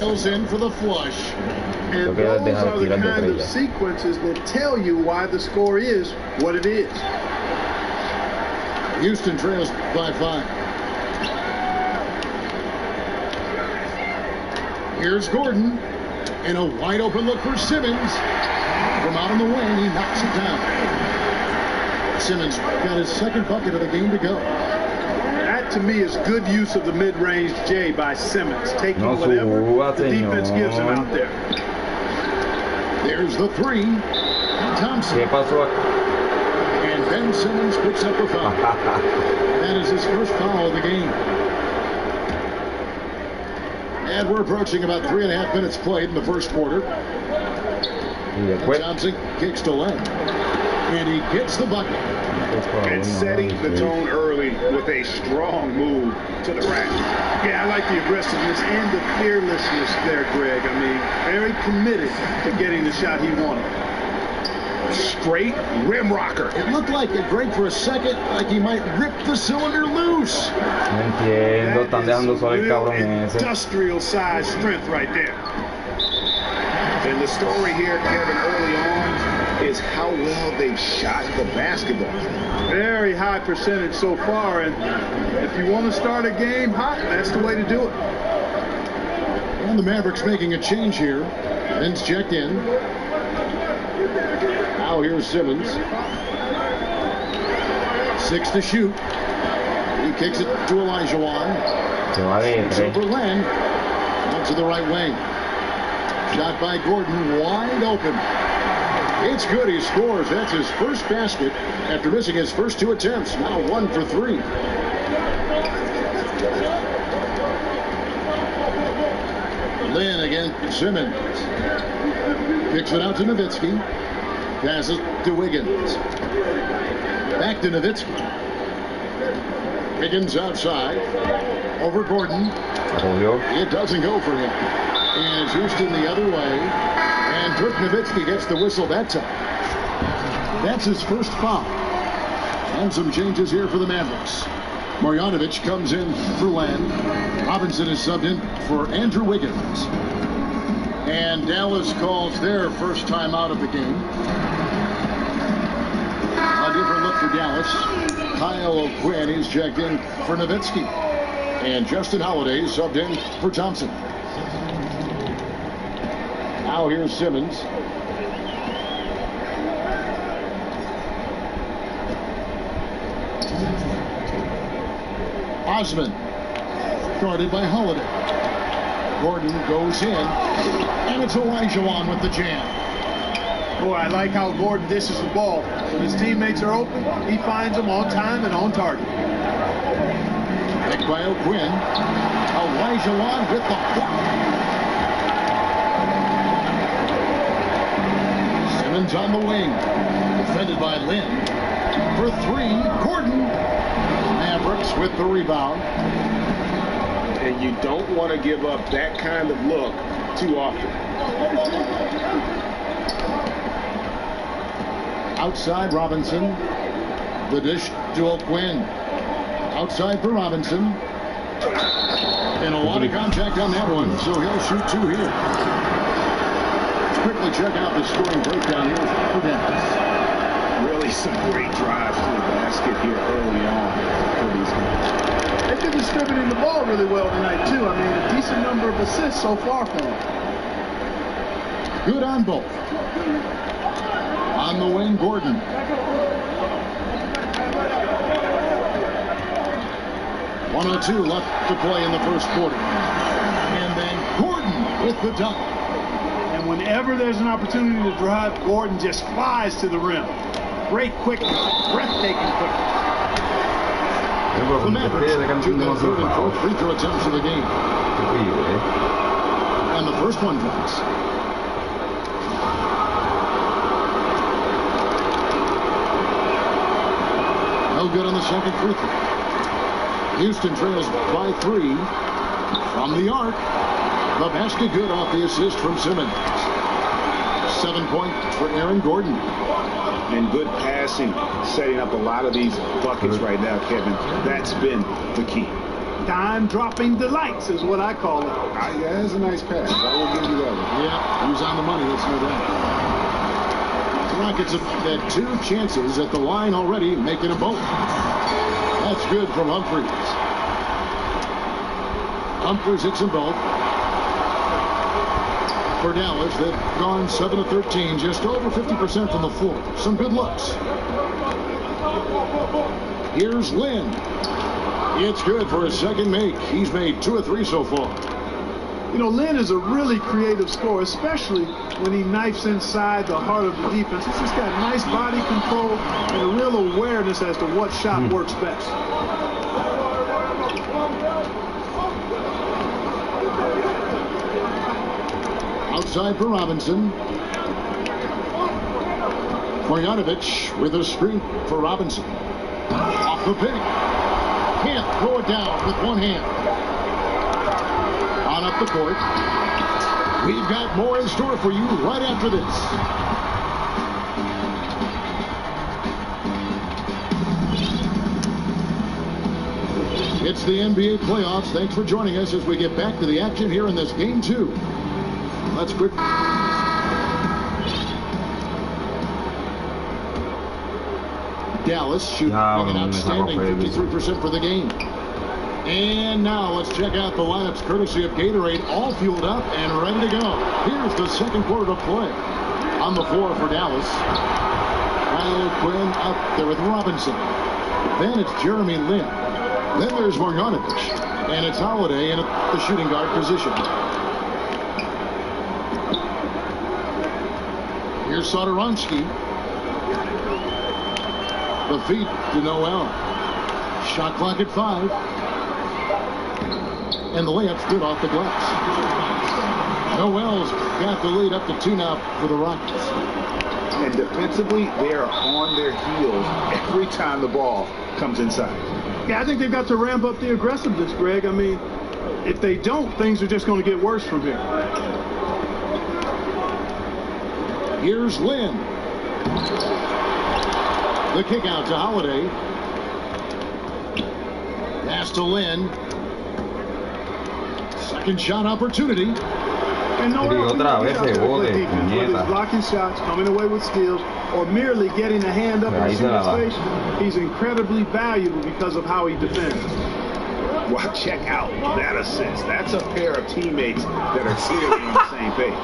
goes in for the flush. And those are the kind of sequences that tell you why the score is what it is. Houston trails by 5. Here's Gordon in a wide open look for Simmons. From out on the wing, he knocks it down. Simmons got his second bucket of the game to go. That to me is good use of the mid-range J by Simmons, taking whatever the defense gives him out there. There's the 3. Thompson. And Ben Simmons picks up a foul. That is his first foul of the game. And we're approaching about 3.5 minutes played in the first quarter. Thompson kicks to left. And he gets the bucket. And setting the tone early with a strong move to the rack. Yeah, I like the aggressiveness and the fearlessness there, Greg. I mean, very committed to getting the shot he wanted. Straight rim rocker. It looked like it, Greg, for a second, like he might rip the cylinder loose. No entiendo, están dejando solo el cabrón ese. Industrial size strength right there. And the story here, Kevin, early on, is how well they've shot the basketball. Very high percentage so far, and if you want to start a game hot, that's the way to do it. And the Mavericks making a change here. Vince checked in. Now here's Simmons. 6 to shoot. He kicks it to Olajuwon. It's over Len. Out to the right wing. Shot by Gordon, wide open. It's good, he scores. That's his first basket after missing his first 2 attempts. Now 1 for 3. Lynn again, Simmons. Kicks it out to Nowitzki. Passes to Wiggins. Back to Nowitzki. Wiggins outside. Over Gordon. It doesn't go for him. And it's Houston the other way. And Dirk Nowitzki gets the whistle that time. That's his first foul. And some changes here for the Mavericks. Marjanovic comes in for Len. Robinson is subbed in for Andrew Wiggins. And Dallas calls their first time out of the game. A different look for Dallas. Kyle O'Quinn is checked in for Nowitzki. And Justin Holiday subbed in for Thompson. Now here's Simmons. Osman. Guarded by Holiday. Gordon goes in. And it's Olajuwon with the jam. Boy, I like how Gordon dishes the ball. When his teammates are open, he finds them on time and on target. Picked by O'Quinn. Olajuwon with the block. Simmons on the wing. Defended by Lynn. For 3, Gordon. Mavericks with the rebound. And you don't want to give up that kind of look too often. Outside Robinson. The dish to O'Quinn. Outside for Robinson. And a lot of contact on that one, so he'll shoot 2 here. Let's quickly check out the scoring breakdown here for Dallas. Really some great drives to the basket here early on for these guys. They've been distributing the ball really well tonight, too. I mean, a decent number of assists so far for them. Good on both. On the wing, Gordon. .102 left to play in the first quarter. And then Gordon with the dunk. And whenever there's an opportunity to drive, Gordon just flies to the rim. Great quickness, breathtaking quickness. The Mavericks to their 3rd and 4th free throw attempts of the game. And the first one drops. No good on the second free throw. Houston trails by 3 from the arc. The basket good off the assist from Simmons. 7 points for Aaron Gordon. And good passing, setting up a lot of these buckets right now, Kevin. That's been the key. Dime-dropping delights is what I call it. Yeah, that's a nice pass. I will give you that one. Yeah, he was on the money, that's no doubt. The Rockets have had 2 chances at the line already, making them both. That's good from Humphries. Humphries hits them both. For Dallas, they've gone 7 of 13, just over 50% from the floor. Some good looks. Here's Lynn. It's good for his second make. He's made 2 of 3 so far. You know, Lynn is a really creative scorer, especially when he knifes inside the heart of the defense. He's just got nice body control and a real awareness as to what shot works best. Outside for Robinson. Marjanovic with a screen for Robinson. Off the pick. Can't throw it down with one hand. On up the court. We've got more in store for you right after this. It's the NBA playoffs. Thanks for joining us as we get back to the action here in this game 2. Let's quick. Dallas shooting an outstanding 53% for the game. And now let's check out the lineups courtesy of Gatorade, all fueled up and ready to go. Here's the second quarter of play. On the floor for Dallas, Kyle Quinn up there with Robinson. Then it's Jeremy Lin. Then there's Marjanovic. And it's Holiday in the shooting guard position. Here's Satoransky. The feed to Noel. Shot clock at 5. And the layup's good off the glass. Noel's got the lead up to 2 now for the Rockets. And defensively, they are on their heels every time the ball comes inside. Yeah, I think they've got to ramp up the aggressiveness, Greg. I mean, if they don't, things are just going to get worse from here. Here's Lynn. The kick out to Holiday. Pass to Lynn. Second shot opportunity. And Noel, whether blocking shots, coming away with steals, or merely getting a hand up in the shooter's face, he's incredibly valuable because of how he defends. Well, check out that assist. That's a pair of teammates that are clearly on the same page.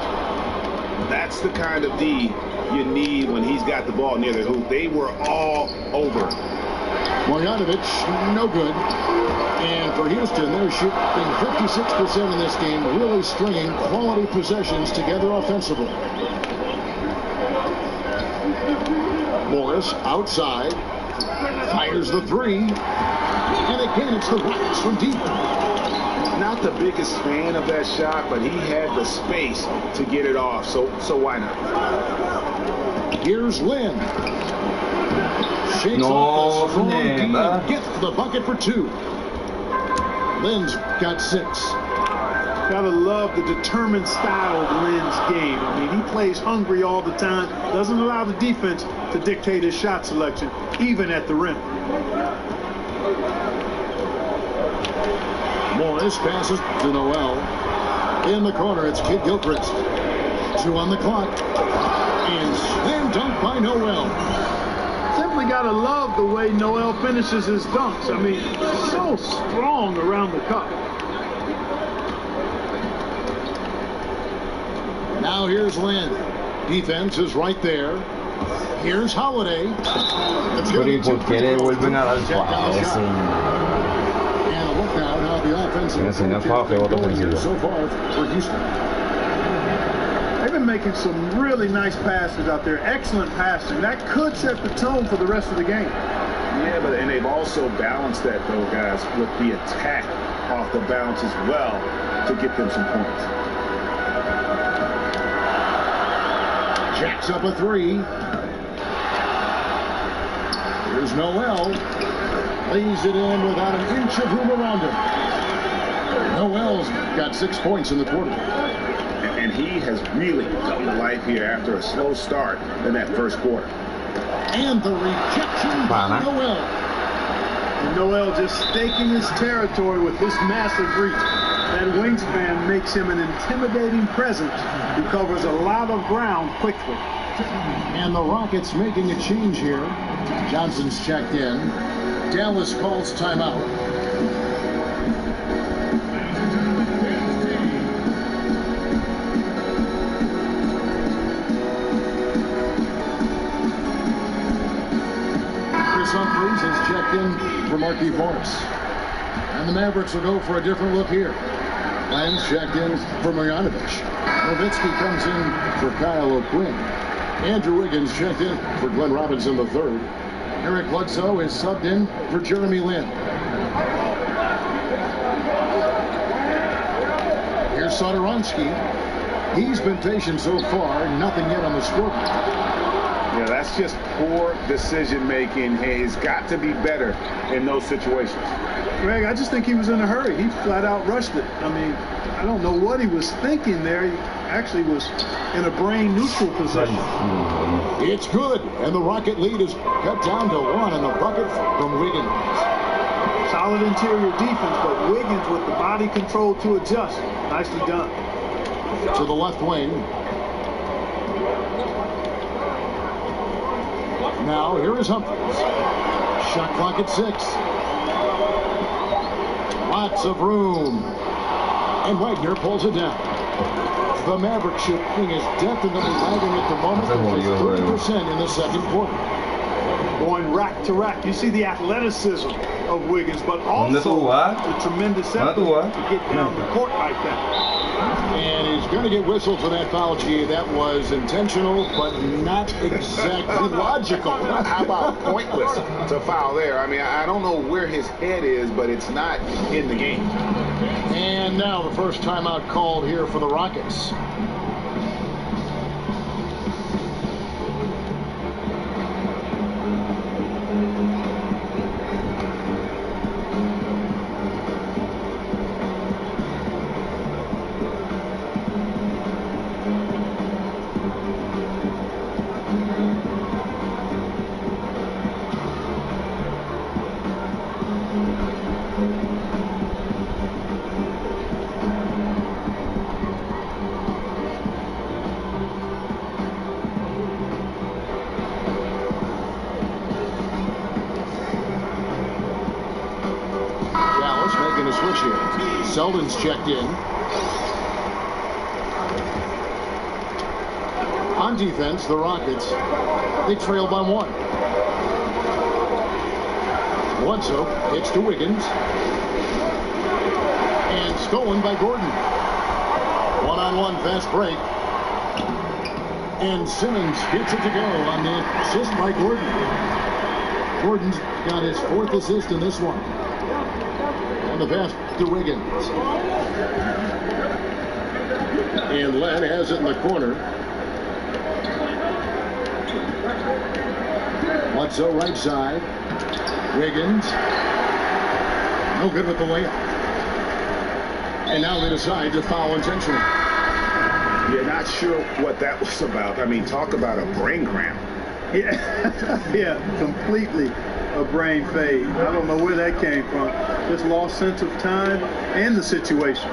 That's the kind of D you need when he's got the ball near the hoop. They were all over. Marjanovic, no good. And for Houston, they're shooting 56% in this game, really stringing quality possessions together offensively. Morris outside, fires the 3, and again it's the Rockets from deep. Not the biggest fan of that shot, but he had the space to get it off, so why not? Here's Lynn. Shakes off the strong D and gets the bucket for 2. Lynn's got 6. Gotta love the determined style of Lynn's game. I mean, he plays hungry all the time, doesn't allow the defense to dictate his shot selection, even at the rim. Morris passes to Noel. In the corner, it's Kid Gilchrist. 2 on the clock. And slam dunk by Noel. Simply gotta love the way Noel finishes his dunks. I mean, so strong around the cup. Now here's Lynn. Defense is right there. Here's Holiday. Pero ¿y por qué le vuelven a dar foul? And a look now how the offensive so far for Houston. They've been making some really nice passes out there. Excellent passing. That could set the tone for the rest of the game. Yeah, and they've also balanced that, though, guys, with the attack off the bounce as well to get them some points. Jacks up a 3. Here's Noel. Lays it in without an inch of room around him. Noel's got 6 points in the quarter. And he has really come to life here after a slow start in that first quarter. And the rejection by Noel. And Noel just staking his territory with this massive reach. That wingspan makes him an intimidating presence who covers a lot of ground quickly. And the Rockets making a change here. Johnson's checked in. Dallas calls timeout. Chris Humphries has checked in for Markieff Morris. And the Mavericks will go for a different look here. Lyons checked in for Marjanovic. Nowitzki comes in for Kyle O'Quinn. Andrew Wiggins checked in for Glenn Robinson III. Eric Bledsoe is subbed in for Jeremy Lin. Here's Satoransky. He's been patient so far, nothing yet on the scoreboard. Yeah, that's just poor decision making. He's got to be better in those situations. Greg, I just think he was in a hurry. He flat out rushed it. I mean, I don't know what he was thinking there. He actually was in a brain neutral position. It's good, and the Rocket lead is cut down to 1 on the bucket from Wiggins. Solid interior defense, but Wiggins with the body control to adjust. Nicely done. To the left wing. Now, here is Humphries. Shot clock at 6. Lots of room. And Wagner pulls it down. The Maverick shooting is definitely lagging at the moment. Just 30% in the second quarter. Going rack to rack. You see the athleticism of Wiggins, but also the tremendous effort to get down the court like that. And he's going to get whistled for that foul, G. That was intentional, but not exactly logical. How about pointless to foul there? I mean, I don't know where his head is, but it's not in the game. And now the first timeout called here for the Rockets. Selden's checked in. On defense, the Rockets, they trail by 1. Bledsoe hits to Wiggins. And stolen by Gordon. One-on-one fast break. And Simmons gets it to go on the assist by Gordon. Gordon's got his 4th assist in this one. The pass to Wiggins. And Len has it in the corner. Bledsoe right side. Wiggins. No good with the layup. And now they decide to foul intentionally. You're not sure what that was about. I mean, talk about a brain cramp. Yeah, completely a brain fade. I don't know where that came from. Just lost sense of time and the situation.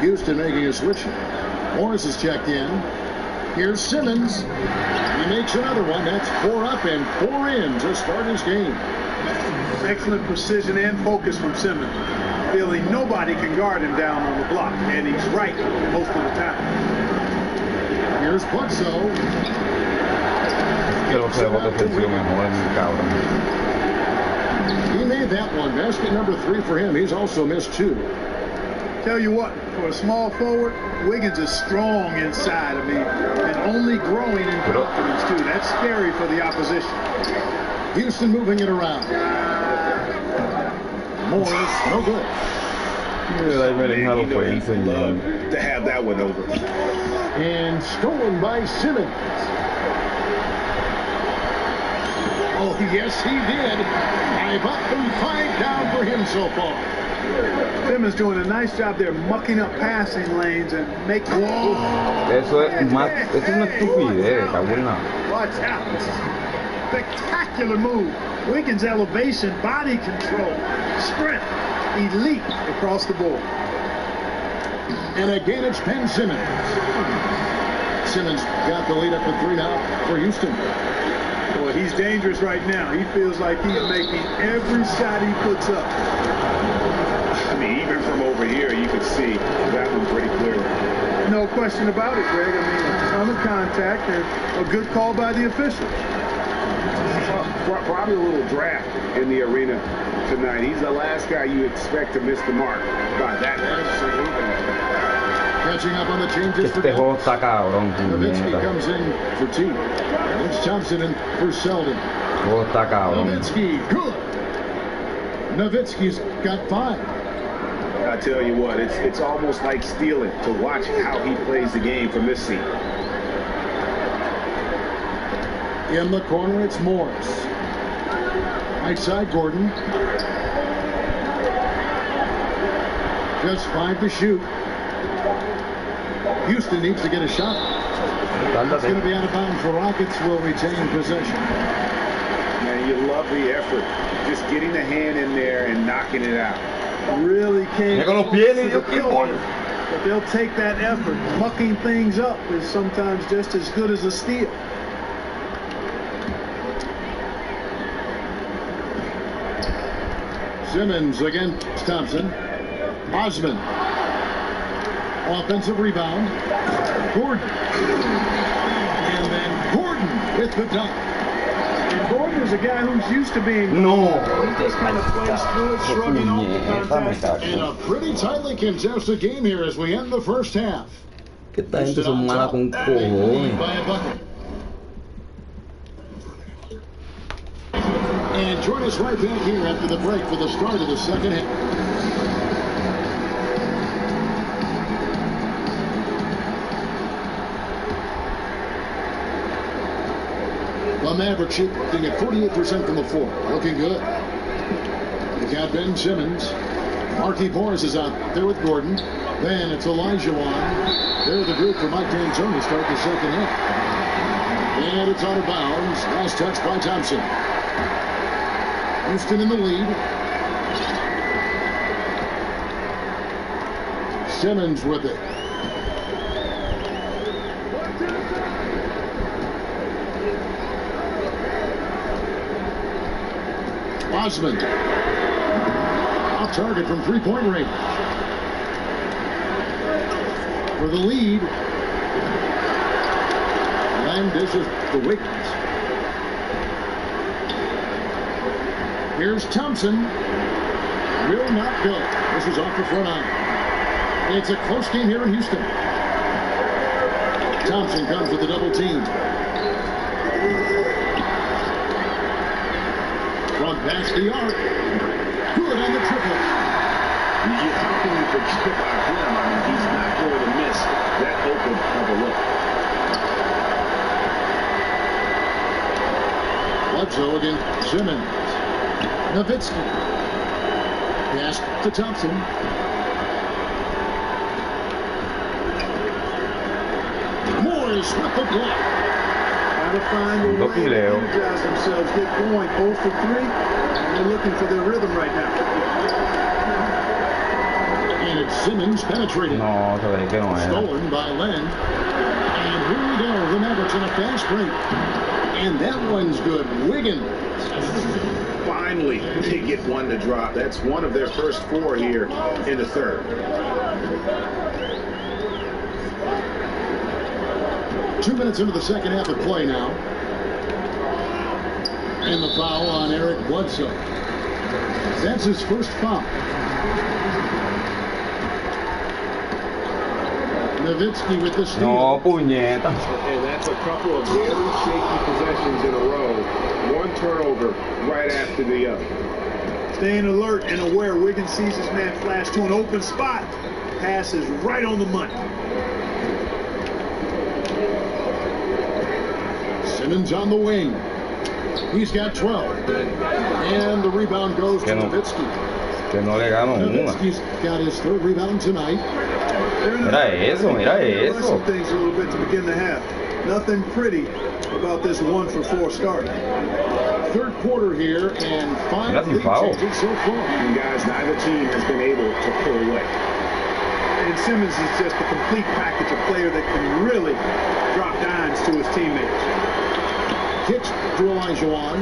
Houston making a switch. Morris is checked in. Here's Simmons. He makes another one. That's 4 up and 4 in to start his game. Excellent precision and focus from Simmons. Feeling nobody can guard him down on the block, and he's right most of the time. Here's Bledsoe. Quiero ser defensivo mejor en el cabrón. He made that one. Basket number 3 for him. He's also missed 2. Tell you what, for a small forward, Wiggins is strong inside. I mean, and only growing in confidence, too. That's scary for the opposition. Houston moving it around. Morris, no good. To have that one over. And stolen by Simmons. Oh, yes, he did. 5 up and 5 down for him so far. Simmons doing a nice job there, mucking up passing lanes and making. Eso es una estupidez, cabrón. Watch out. Spectacular move. Wiggins' elevation, body control, strength, elite across the board. And again, it's Ben Simmons. Simmons got the lead up to 3 now for Houston. Boy, he's dangerous right now. He feels like he's making every shot he puts up. I mean, even from over here, you can see that one pretty clearly. No question about it, Greg. I mean, a ton of contact and a good call by the official. Probably a little draft in the arena tonight. He's the last guy you expect to miss the mark by that. Catching up on the changes for Nowitzki comes in for 2. It's Thompson in for Selden. Nowitzki, good. Nowitzki's got 5. I tell you what, it's almost like stealing to watch how he plays the game from this seat. In the corner, it's Morris. Right side, Gordon. Just 5 to shoot. Houston needs to get a shot. It's going to be out of bounds. The Rockets will retain possession. Man, you love the effort. Just getting the hand in there and knocking it out. Really can't. But they'll take that effort. Mucking things up is sometimes just as good as a steal. Simmons against Thompson. Osman. Offensive rebound. Gordon. And then Gordon with the dunk. And Gordon is a guy who's used to being... No. He just kind of plays through it, shrugging off the contact. And a pretty tightly contested game here as we end the first half. Que esta gente son mala con cojones. By a bucket. And join us right back here after the break for the start of the second half. The Mavericks shooting at 48% from the floor. Looking good. Look out, Ben Simmons. Marquis Morris is out there with Gordon. Then it's Elijah Wan. They're the group for Mike D'Antoni start the second half. And it's out of bounds. Last touch by Thompson. Houston in the lead. Simmons with it. Osman. Off target from three-point range. For the lead. And this is the Wiggins. Here's Thompson. Will not go. This is off the front eye. It's a close game here in Houston. Thompson comes with the double team. From past the arc. Good on the triple. How can you forget about him? I mean, he's not going to miss that open of a look. Bledsoe against Simmons. Nowitzki. Pass to Thompson. Morris with the block. Got to find a way to energize themselves, get going. 0 for 3. And they're looking for their rhythm right now. And it's Simmons penetrating. No, todavía que no era. Stolen by Len. And here we go. The Mavericks in a fast break. And that one's good. Wiggins. Finally, they get one to drop. That's one of their first 4 here in the third. 2 minutes into the second half of play now. And the foul on Eric Bledsoe. That's his first foul. Nowitzki with the steal. No, puñeta. And that's a couple of very shaky possessions in a row. One turnover right after the other. Staying alert and aware. Wiggins sees his man flash to an open spot. Pass is right on the money. Simmons on the wing. He's got 12. And the rebound goes to Nowitzki. Que no le gano una. Nowitzki's got his third rebound tonight. Mira eso, mira eso. Some things a little bit to begin the half. Nothing pretty about this 1 for 4 start. Third quarter here and 5 lead changes so far. And guys, neither team has been able to pull away. And Simmons is just a complete package, a player that can really drop dimes to his teammates. Kicks to Elijah Wan.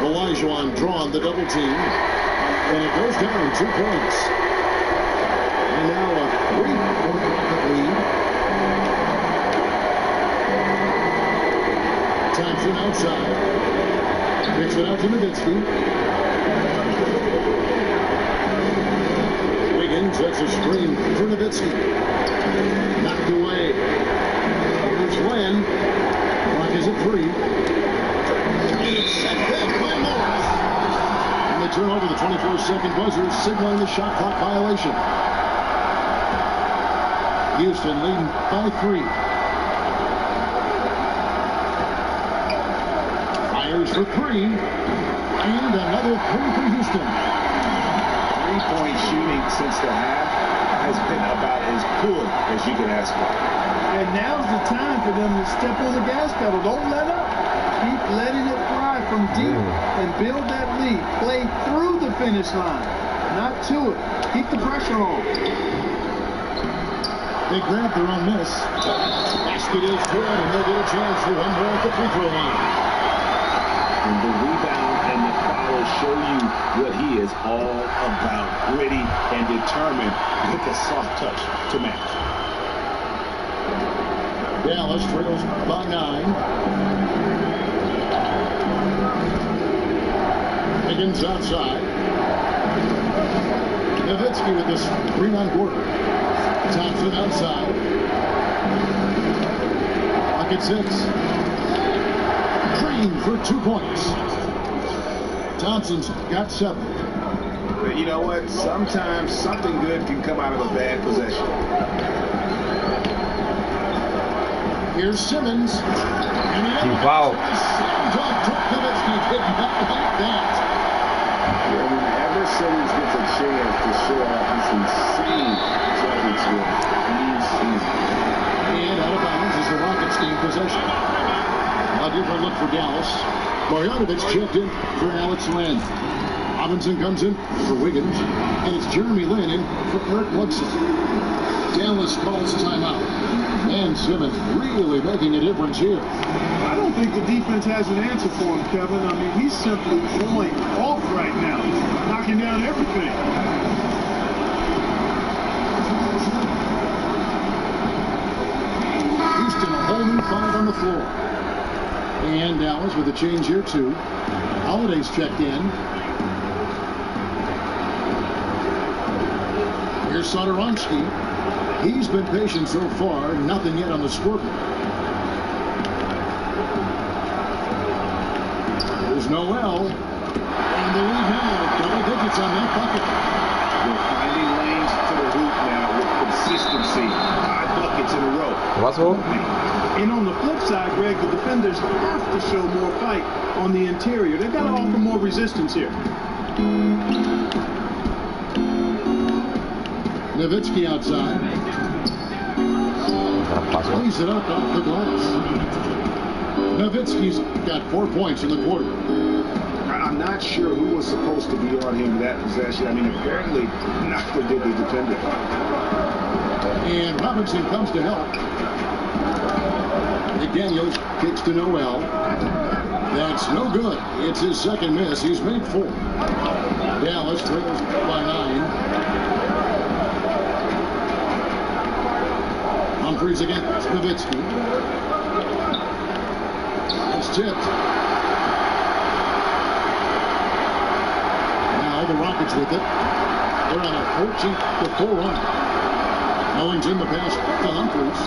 Elijah Wan drawn the double team. And it goes down 2 points. And now a 3-point lead. Thompson outside. Picks it out to Nowitzki. Wiggins, that's a screen for Nowitzki. Knocked away. Here's Len. Clock is at 3. And it's set back by Morris. And they turn over the 24-second buzzer, signaling the shot clock violation. Houston leading by 3. Fires for 3. And another 3 from Houston. 3-point shooting since the half has been about as good as you can ask for. And now's the time for them to step on the gas pedal. Don't let up. Keep letting it fly from deep and build that lead. Play through the finish line, not to it. Keep the pressure on. They grab their own miss. Basket is good, and they'll get a chance for one more at the free throw line. And the rebound and the foul goals show you what he is all about. Gritty and determined with a soft touch to match. Dallas trails by 9. Higgins outside. Nowitzki with the screen on Gordon. Thompson outside. Lock at 6. Green for 2 points. Thompson's got 7. You know what? Sometimes something good can come out of a bad possession. Here's Simmons. And Wow. Nowitzki did not like that. Whenever Simmons gets a chance to show off his insane jumping skills, he's and out of bounds as the Rockets gain possession. A different look for Dallas. Marjanovic checked in for Alex Len. Robinson comes in for Wiggins, and it's Jeremy Lin in for Eric Bledsoe. Dallas calls timeout, and Simmons really making a difference here. I don't think the defense has an answer for him, Kevin. I mean, he's simply going off right now, knocking down everything. Houston, a whole new 5 on the floor. And Dallas with a change here, too. Holiday's checked in. Here's Satoransky. He's been patient so far. Nothing yet on the scoreboard. There's Noel. And the lead now. Double digits on that bucket. We're finding lanes to the hoop now with consistency. 5 buckets in a row. What's wrong? And on the flip side, Greg, the defenders have to show more fight on the interior. They've got to offer more resistance here. Nowitzki outside. Plays it up off the glass. Nowitzki's got 4 points in the quarter. I'm not sure who was supposed to be on him that possession. I mean, apparently, neither did the defender. And Robinson comes to help. McDaniels kicks to Noel. That's no good. It's his second miss. He's made 4. Dallas trails by 9. Humphries against Nowitzki. It's tipped. Now the Rockets with it. They're on a 14-4 run. Ellington the pass to Humphries.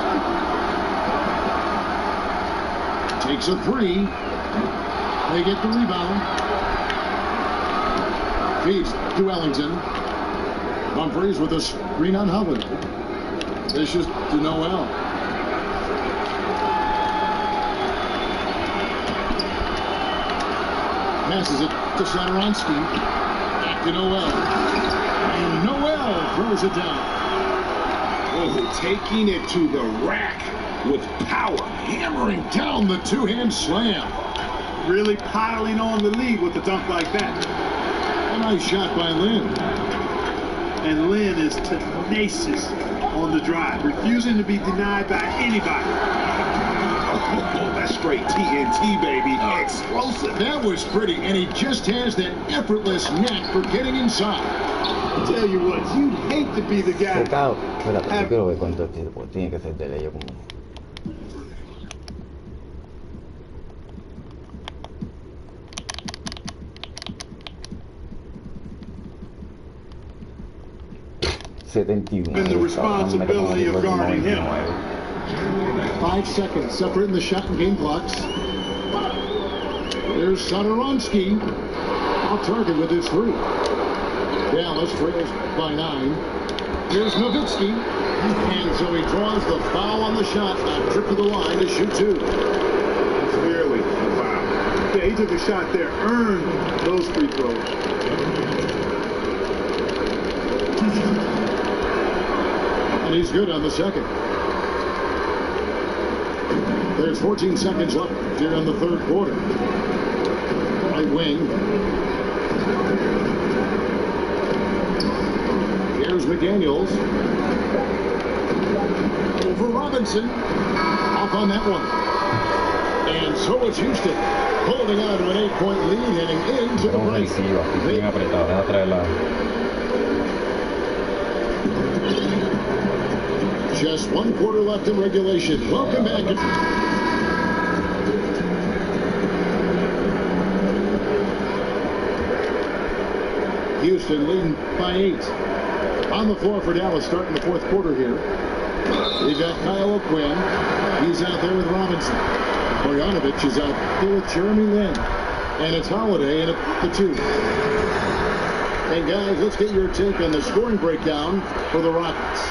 Takes a 3. They get the rebound. Feeds to Ellington. Humphries with a screen on Howard. Dishes to Noel. Passes it to Satoransky. Back to Noel. And Noel throws it down. Oh, taking it to the rack with power. Hammering down the two-hand slam. Really piling on the lead with a dunk like that. A nice shot by Lin. And Lin is tenacious on the drive, refusing to be denied by anybody. Oh, that's straight TNT, baby. Explosive. That was pretty, and he just has that effortless knack for getting inside. I'll tell you what, you'd hate to be the guy. Espérate, yo quiero ver cuánto tiene, porque tiene que ser de ley como. And the responsibility of guarding him. 5 seconds separating the shot and game clocks. There's Satoransky. Off target with his 3. Dallas trails by 9. Here's Nowitzki. And so he draws the foul on the shot. A trip to the line to shoot 2. Clearly, wow. Yeah, he took a shot there, earned those free throws. And he's good on the second. There's 14 seconds left here in the third quarter. Right wing. Here's McDaniels. Over Robinson. Off on that one. And so it's Houston holding on to an 8-point lead heading into the break. Bien apretado, deja traerla. Just 1 quarter left in regulation. Welcome back. Houston leading by 8. On the floor for Dallas starting the 4th quarter here. We've got Kyle O'Quinn. He's out there with Robinson. Bogdanovic is out there with Jeremy Lin. And it's Holiday in at the 2. And guys, let's get your take on the scoring breakdown for the Rockets.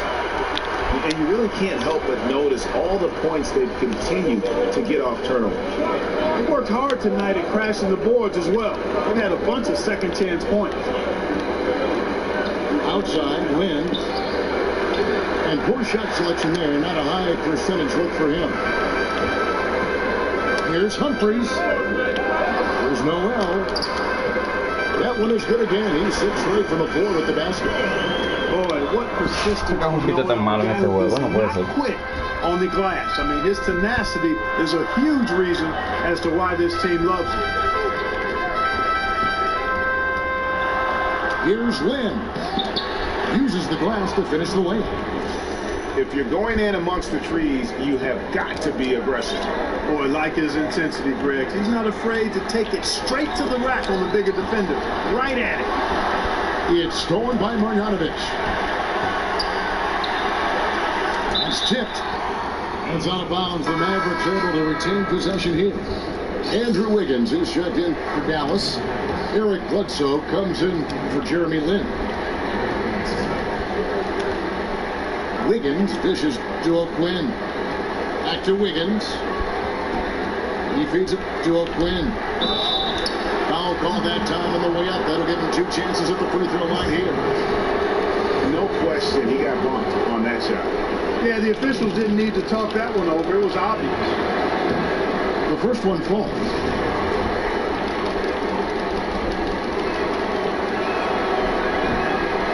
And you really can't help but notice all the points they've continued to get off turnovers. They worked hard tonight at crashing the boards as well. They've had a bunch of second chance points. Outside, Lin. And poor shot selection there. Not a high percentage look for him. Here's Humphries. There's Noel. That one is good again. He's 6 straight from the floor with the basket. Boy, what persistence. Un poquito tan malo en este juego, no puede ser. Quick on the glass. I mean, his tenacity is a huge reason as to why this team loves him. Here's Lin. Uses the glass to finish the layup. If you're going in amongst the trees, you have got to be aggressive. Boy, like his intensity, Greg. He's not afraid to take it straight to the rack on the bigger defender. Right at it. It's stolen by Marjanovic. It's tipped. It's out of bounds. The Mavericks are able to retain possession here. Andrew Wiggins is checked in for Dallas. Eric Bledsoe comes in for Jeremy Lin. Wiggins dishes to O'Quinn. Back to Wiggins. He feeds it to O'Quinn. Foul call that time on the way up. That'll give him 2 chances at the free throw line here. No question, he got bumped on that shot. Yeah, the officials didn't need to talk that one over. It was obvious. The first one falls.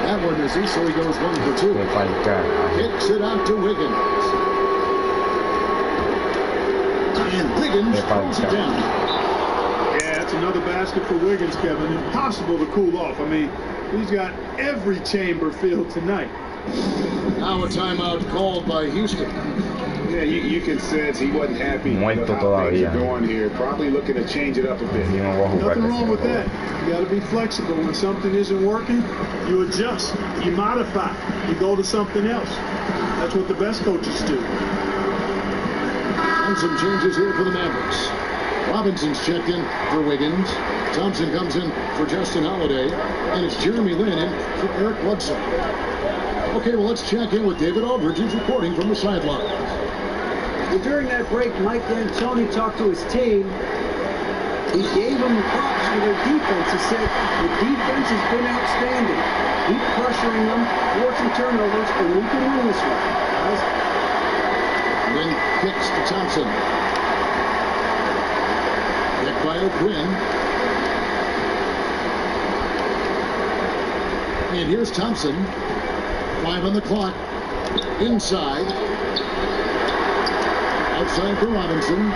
That one misses, so he goes 1 for 2. Kicks it out to Wiggins. And Wiggins throws it down. Yeah, that's another basket for Wiggins, Kevin. Impossible to cool off. I mean, he's got every chamber filled tonight. Now a timeout called by Houston. Yeah, you can sense he wasn't happy with how things are going here. Probably looking to change it up a bit. Nothing wrong with that. You got to be flexible. When something isn't working, you adjust, you modify, you go to something else. That's what the best coaches do. And some changes here for the Mavericks. Robinson's checked in for Wiggins. Thompson comes in for Justin Holiday. And it's Jeremy Lin in for Eric Bledsoe. Okay, well, let's check in with David Aldridge, who's reporting from the sideline. Well, during that break, Mike D'Antoni talked to his team. He gave them props for their defense. He said the defense has been outstanding. Keep pressuring them, forcing turnovers, and we can win this one. Lin kicks to Thompson. Kick by O'Quinn. And here's Thompson. 5 on the clock. Inside. Outside for Robinson.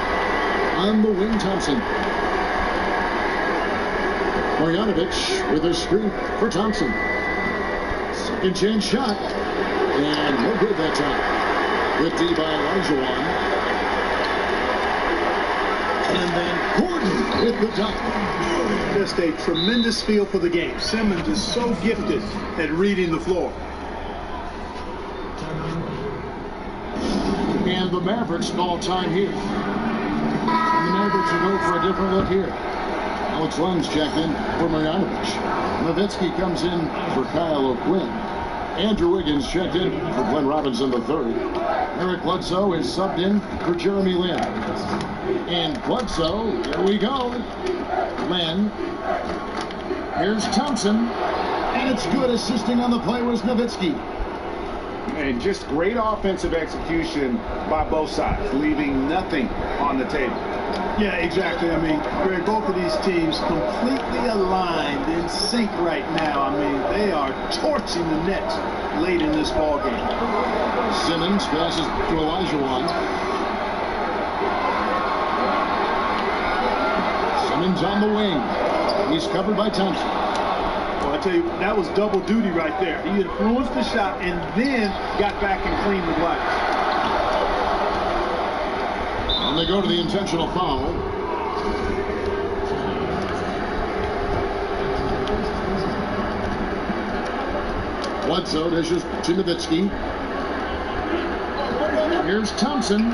On the wing, Thompson. Marjanovic with a screen for Thompson. Second chance shot. And no good that time. Good D by Olajuwon. And then Gordon with the dunk. Just a tremendous feel for the game. Simmons is so gifted at reading the floor. And the Mavericks call time here. And the Mavericks will go for a different look here. Alex Len's checked in for Marjanovic. Nowitzki comes in for Kyle O'Quinn. Andrew Wiggins checked in for Glenn Robinson III. Eric Bledsoe is subbed in for Jeremy Lin. And Bledsoe, here we go. Lin. Here's Thompson. And it's good. Assisting on the play was Nowitzki. And just great offensive execution by both sides, leaving nothing on the table. Yeah, exactly. I mean, Greg, both of these teams completely aligned in sync right now. I mean, they are torching the Nets late in this ball game. Simmons passes to Olajuwon. Simmons on the wing. He's covered by Thompson. Well, I tell you, that was double duty right there. He influenced the shot and then got back and cleaned the glass. And they go to the intentional foul. Bledsoe dishes to Nowitzki. Here's Thompson.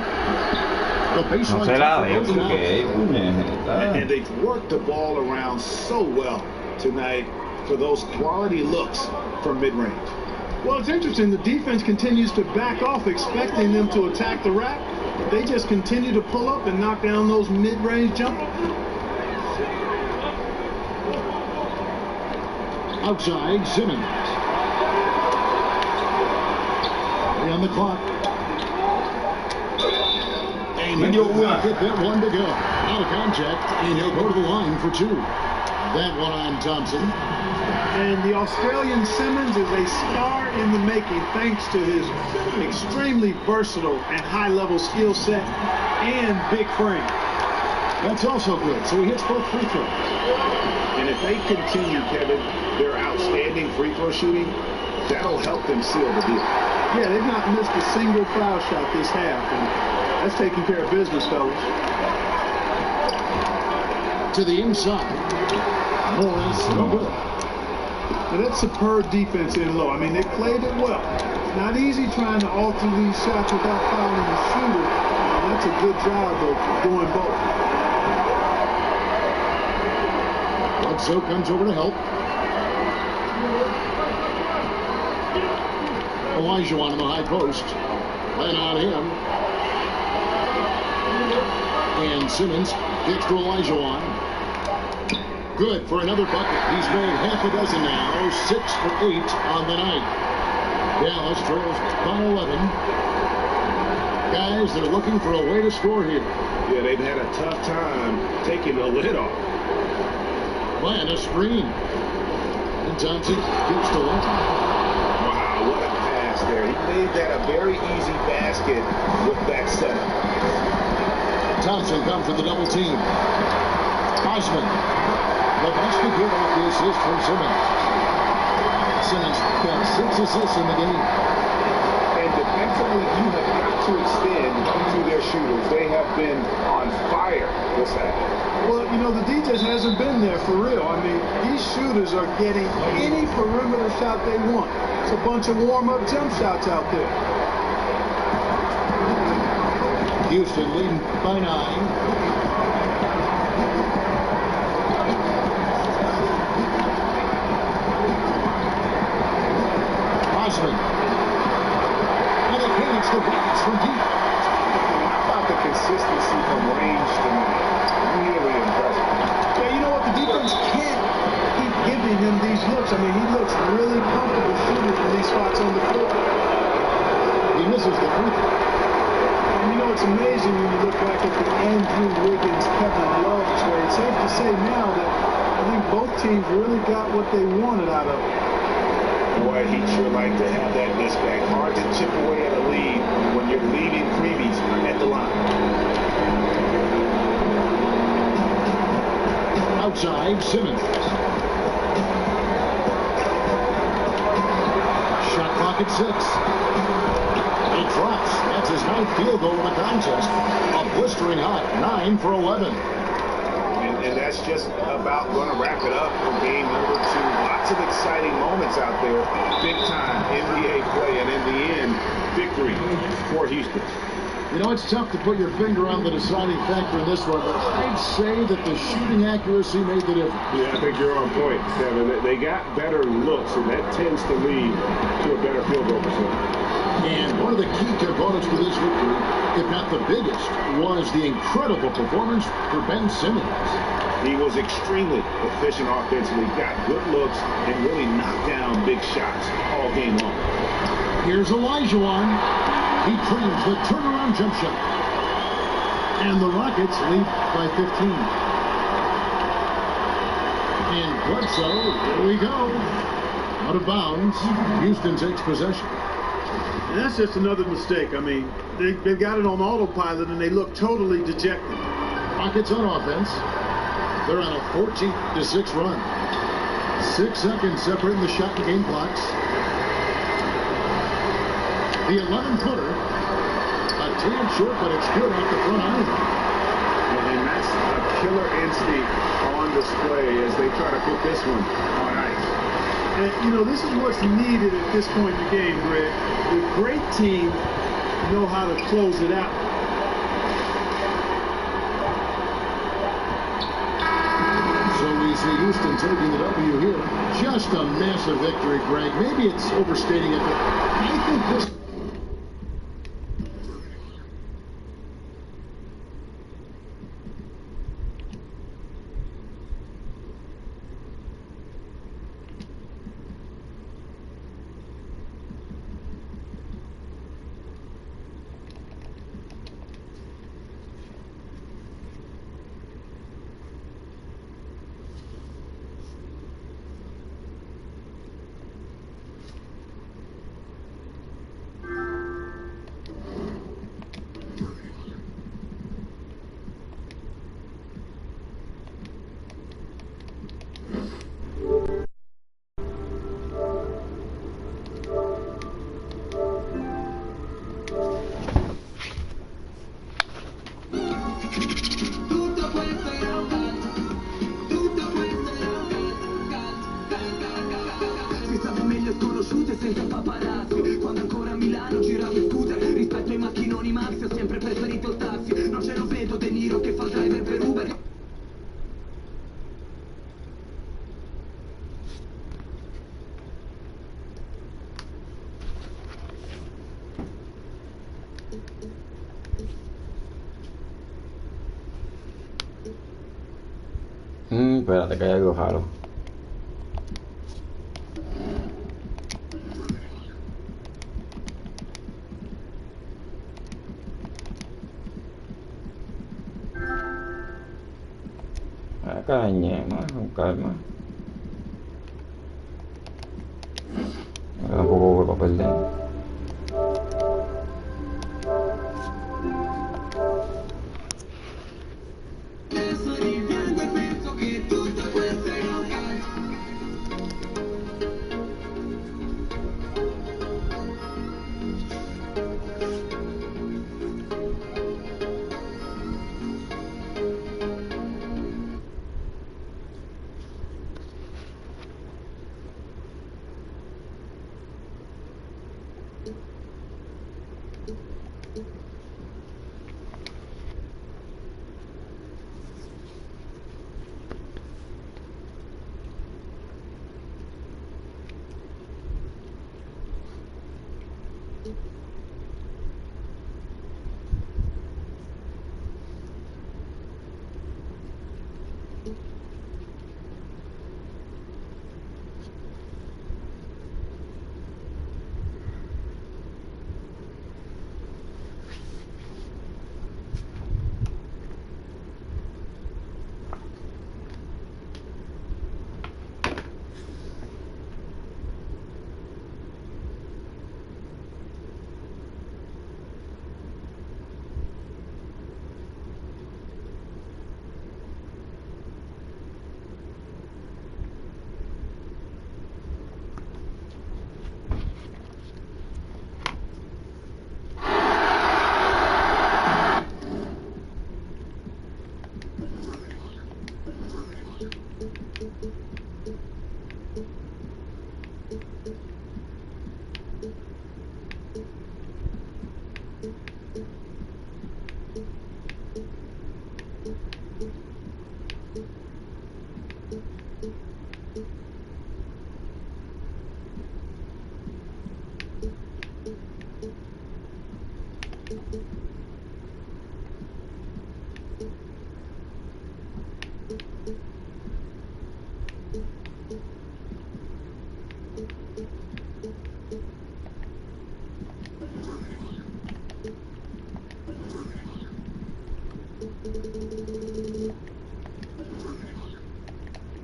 The baseline. And they've worked the ball around so well tonight for those quality looks from mid-range. Well, it's interesting. The defense continues to back off, expecting them to attack the rack. They just continue to pull up and knock down those mid-range jumpers. Outside, Simmons. On the clock. And he'll get that one to go. Out of contact, and he'll go to the line for two. That one on Thompson. And the Australian Simmons is a star in the making thanks to his extremely versatile and high-level skill set and big frame. That's also good. So he hits both free throws. And if they continue, Kevin, their outstanding free throw shooting, that'll help them seal the deal. Yeah, they've not missed a single foul shot this half, and that's taking care of business, fellas. To the inside. Morris, no good. Now that's superb defense in low. I mean, they played it well. It's not easy trying to alter these shots without fouling the shooter. And that's a good job of doing both. Bledsoe comes over to help. Elijah on the high post. Laying on him. And Simmons kicks to Elijah on. Good for another bucket. He's made half a dozen now. 6 for 8 on the night. Dallas trails by 11. Guys, they're looking for a way to score here. Yeah, they've had a tough time taking the lid off. Playing a screen. And Thompson gets to one. Wow, what a pass there. He made that a very easy basket with that setup. Thompson comes for the double team. Osman. The best to give off the assist from Simmons. Simmons got 6 assists in the game. And defensively, you have got to extend to their shooters. They have been on fire this half. Well, you know, the D just hasn't been there for real. I mean, these shooters are getting any perimeter shot they want. It's a bunch of warm-up jump shots out there. Houston leading by 9. Osman. And it hits the Rockets from deep. How about the consistency from range tonight? Really impressive. Yeah, you know what? The defense can't keep giving him these looks. I mean, he looks really comfortable shooting from these spots on the floor. He misses the free throw. And you know, it's amazing when you look back at the Andrew Wiggins, Kevin Love trade. Safe to say now that I think both teams really got what they wanted out of it. Boy, he'd sure like to have that misback. Hard to chip away at a lead when you're leaving freebies at the line. Outside, Simmons. Shot clock at 6. He drops. That's his 9th field goal in the contest. A blistering hot 9 for 11. And that's just about going to wrap it up for game number 2. Lots of exciting moments out there. Big time NBA play, and in the end, victory for Houston. You know, it's tough to put your finger on the deciding factor in this one, but I'd say that the shooting accuracy made the difference. Yeah, I think you're on point, Kevin. They got better looks, and that tends to lead to a better field goal percentage. And one of the key components to this victory, if not the biggest, was the incredible performance for Ben Simmons. He was extremely efficient offensively, got good looks, and really knocked down big shots all game long. Here's Elijah on. He creams the turnaround jump shot. And the Rockets lead by 15. And Bledsoe, here we go. Out of bounds. Houston takes possession. And that's just another mistake. I mean, they've got it on autopilot, and they look totally dejected. Rockets on offense. They're on a 14-6 run. 6 seconds separating the shot and game clocks. The 11-footer. A tad short, but it's good off the front iron. And that's a killer instinct on display as they try to put this one on ice. And, you know, this is what's needed at this point in the game, Greg. The great team know how to close it out. So we see Houston taking the W here. Just a massive victory, Greg. Maybe it's overstating it, but I think this... Espérate que hay algo raro. Calma, con calma. Me queda un poco de papel dentro.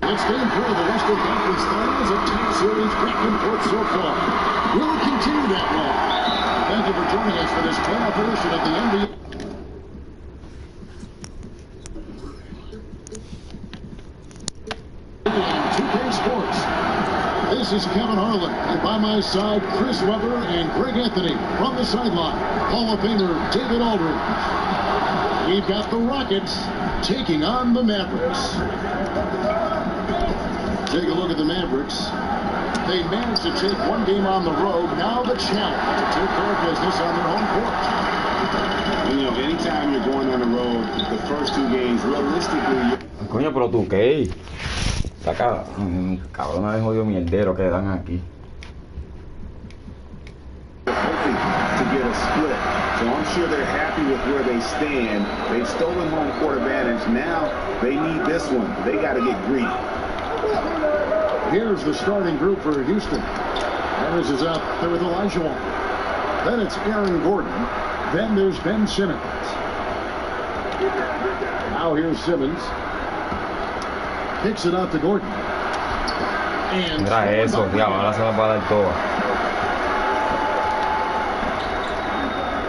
It's game 3 of the Western Conference Finals, a top series back and forth so far. Will it continue that way? Thank you for joining us for this 12th edition of the NBA. This is Kevin Harlan, and by my side, Chris Webber and Greg Anthony. From the sideline, Hall of Famer David Aldridge. We've got the Rockets taking on the Mavericks. Take a look at the Mavericks. They managed to take one game on the road. Now the challenge to take care of business on their home court. You know, anytime you're going on the road, the first two games, realistically... Coño, pero tú qué. Está cabrona de jodido mierdero que dan aquí. Hoping to get a split. So I'm sure they're happy with where they stand. They've stolen home court advantage. Now they need this one. They got to get greedy. Here's the starting group for Houston. Harris is out there with Elijah Walker. Then it's Aaron Gordon. Then there's Ben Simmons. Now here's Simmons. Kicks it out to Gordon. And mira eso, tío, ahora se va a dar todo.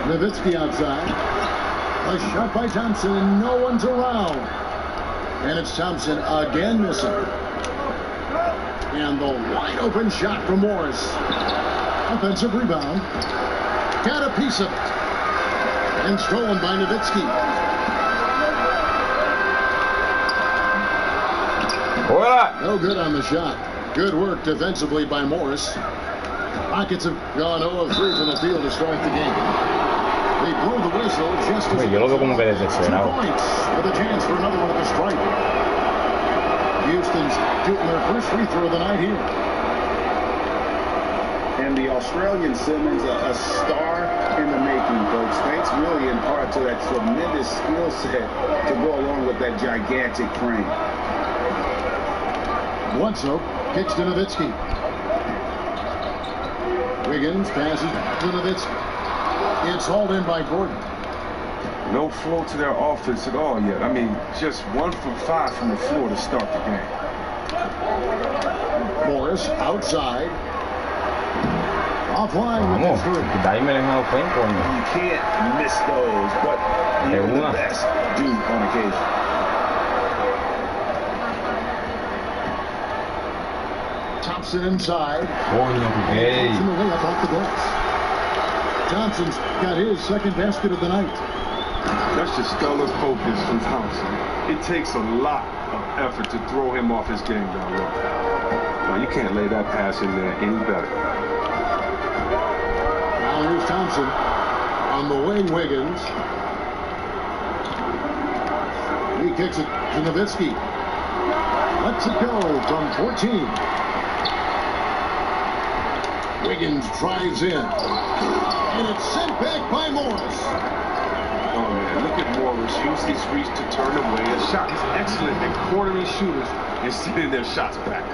Nowitzki outside. A shot by Thompson, and no one's around. And it's Thompson again missing. And the wide open shot from Morris. Offensive rebound. Got a piece of it. And stolen by Nowitzki. No good on the shot. Good work defensively by Morris. Rockets have gone 0 of 3 from the field to start the game. They blow the whistle just as yo lo veo como que 2 desesperado. points with a chance for another one at the stripe. Houston's shooting their first free throw of the night here. And the Australian Simmons, a star in the making, folks. Thanks really in part to that tremendous skill set to go along with that gigantic frame. Bledsoe kicks to Nowitzki. Wiggins passes to Nowitzki. It's hauled in by Gordon. No flow to their offense at all yet. I mean, just 1 from 5 from the floor to start the game. Morris outside. Offline with Vamos, the three. ahí me dejan los coño. You can't miss those, but even the best do on occasion. Thompson inside. Coño, hey. Thompson the layup off the glass. Thompson's got his second basket of the night. That's just stellar focus from Thompson. It takes a lot of effort to throw him off his game down low. Now, you can't lay that pass in there any better. Now here's Thompson on the wing. Wiggins. He kicks it to Nowitzki. Lets it go from 14. Wiggins drives in. And it's sent back by Morris. Oh, man, look at Morris. Use his reach to turn away. A shot is excellent at cornering shooters and sending their shots back.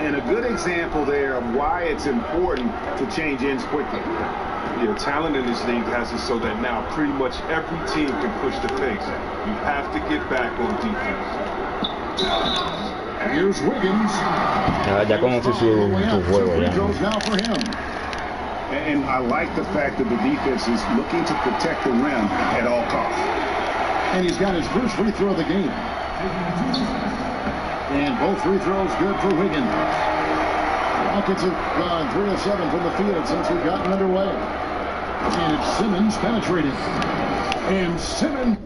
And a good example there of why it's important to change ends quickly. Yeah, talent in this league has it so that now pretty much every team can push the pace. You have to get back on defense. Here's Wiggins. Ya conoce su juego ya. Now for him. And I like the fact that the defense is looking to protect the rim at all costs. And he's got his first free throw of the game. And both free throws good for Wiggins. Rockets have gone 3 of 7 from the field since we've gotten underway. And it's Simmons penetrating. And Simmons.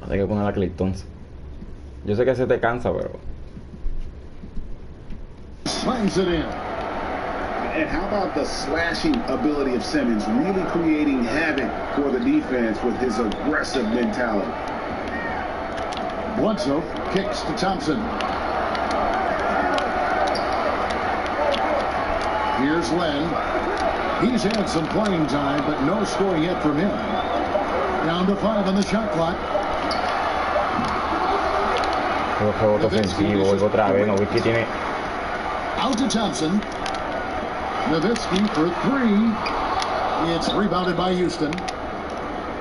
Hay que poner a Clayton. Yo sé que se te cansa, pero. Slams it in. And how about the slashing ability of Simmons, really creating havoc for the defense with his aggressive mentality. Bledsoe kicks to Thompson. Here's Len. He's had some playing time, but no scoring yet from him. Down to 5 on the shot clock. Juego ofensivo, vuelvo otra vez, no, Nowitzki tiene. Out to Thompson. Nowitzki for 3. It's rebounded by Houston.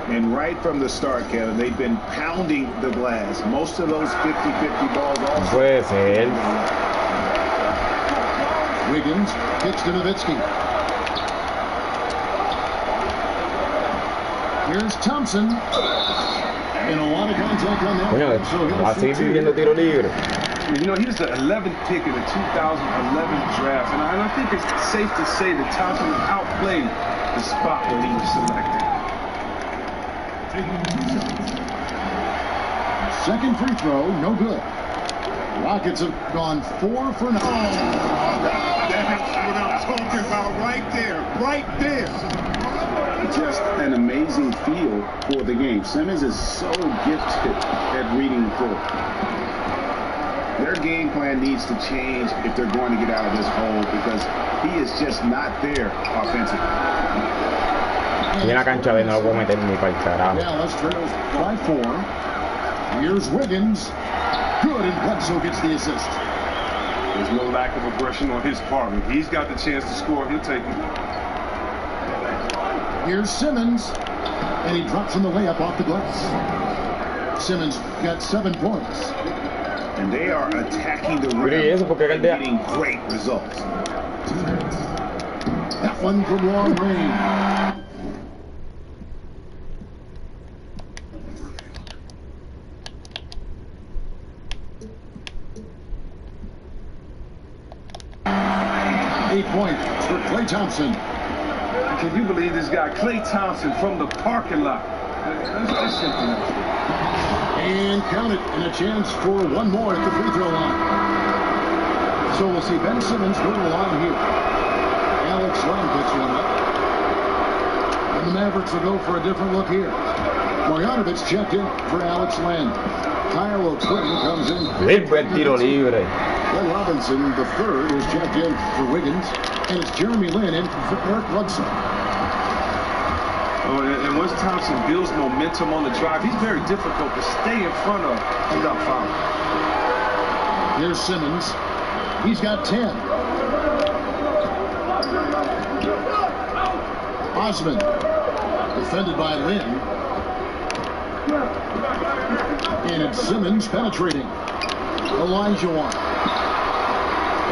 And right from the start, Kevin, they've been pounding the glass. Most of those 50-50 balls also. Puede ser. Wiggins kicks to Nowitzki. Here's Thompson. And a lot of contact on that. Coño, So he'll va a seguir shoot two. pidiendo tiro libre. You know, he was the 11th pick in the 2011 draft, and I think it's safe to say that Thompson outplayed the spot where he was selected. Second free throw, no good. Rockets have gone 4 for 9. That's what I'm talking about right there. Just an amazing feel for the game. Simmons is so gifted at reading the floor. Their game plan needs to change if they're going to get out of this hole because he is just not there offensively. Y en la cancha de no lo puedo meter ni para el carajo. Dallas trails by 4. Here's Wiggins. Good, and Bledsoe gets the assist. There's no lack of aggression on his part. When he's got the chance to score, he'll take it. Here's Simmons, and he drops in the layup off the glass. Simmons got 7 points. And they are attacking the Mire, ¿y rim eso? Porque and getting great results. That one from long range. Eight points for Klay Thompson. Can you believe this guy, Klay Thompson, from the parking lot? That's something else. And count it, and a chance for one more at the free throw line. So we'll see Ben Simmons go to the line here. Alex Len picks one up. And the Mavericks will go for a different look here. Marjanovic checked in for Alex Len. Kyle O'Quinn comes in. Libre el tiro libre. Glenn Robinson, the third, is checked in for Wiggins. And it's Jeremy Lin in for Eric Bledsoe. Oh, and once Thompson builds momentum on the drive, he's very difficult to stay in front of without fouling. Here's Simmons. He's got 10. Osman, defended by Lin. And it's Simmons penetrating. Elijah one.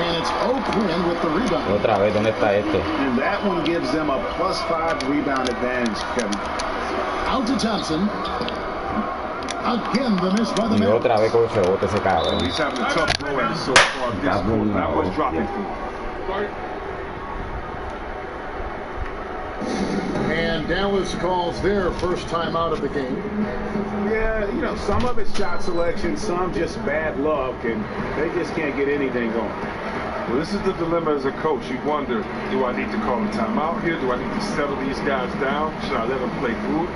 And it's O'Quinn with the rebound. Otra vez, ¿dónde está este? And that one gives them a +5 rebound advantage, Kevin. Out to Thompson. Again, the miss by the Y Mavericks. otra vez con ese bote ese Oh, cabrón. he's having a tough go at it so far this quarter. That was dropping for him. And Dallas calls their first time out of the game. Yeah, you know, some of it's shot selection, some just bad luck, and they just can't get anything going. Well, this is the dilemma as a coach. You wonder, do I need to call a timeout here? Do I need to settle these guys down? Should I let them play through it?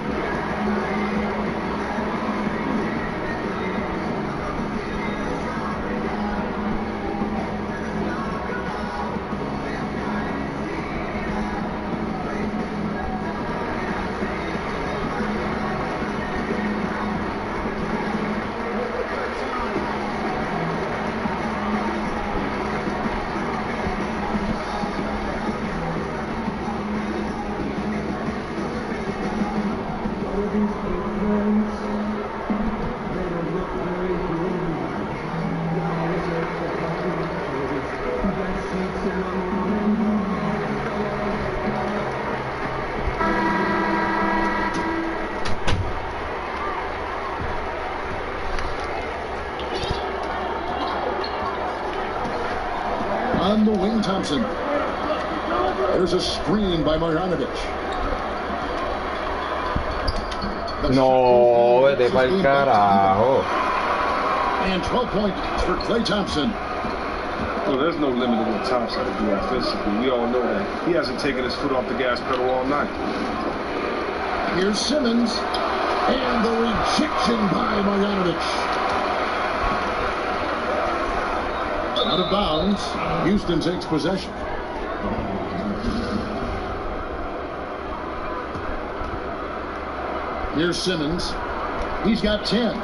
On the wing, Thompson. There's a screen by Marjanovic. No, vete pa'l carajo. And 12 points for Klay Thompson. Well, there's no limit to what Thompson can do offensively. We all know that. He hasn't taken his foot off the gas pedal all night. Here's Simmons. And the rejection by Marjanovic. Out of bounds. Houston takes possession. Here's Simmons. He's got 10.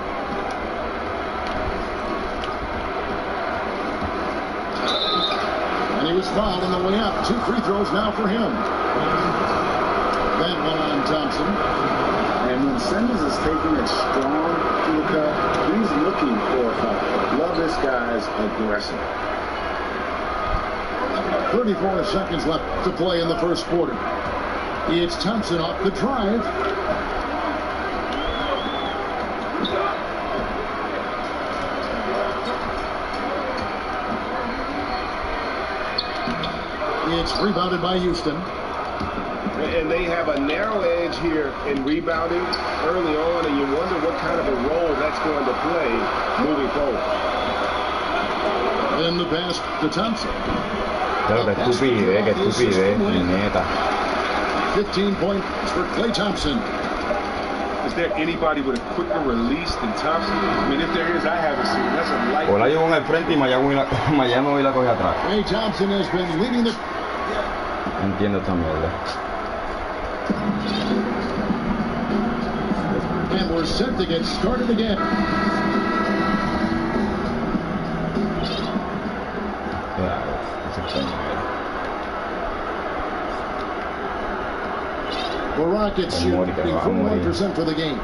And he was fouled on the way out. 2 free throws now for him. That one on Thompson. And when Simmons is taking a strong field cut, he's looking for a foul. Love this guy's aggressive. 34 seconds left to play in the first quarter. It's Thompson off the drive. It's rebounded by Houston. And they have a narrow edge here in rebounding early on, and you wonder what kind of a role that's going to play moving forward. In the pass to Thompson. Pero qué estupidez, neta. 15 points for Klay Thompson. Is there anybody with a quicker release than Thompson? I mean, if there is, I haven't seen it. That's a light. O la llevo en el frente y Miami la coge atrás. Klay Thompson has been leading the... Entiendo esta mierda. And we're set to get started again. The Rockets shooting 41% for the game.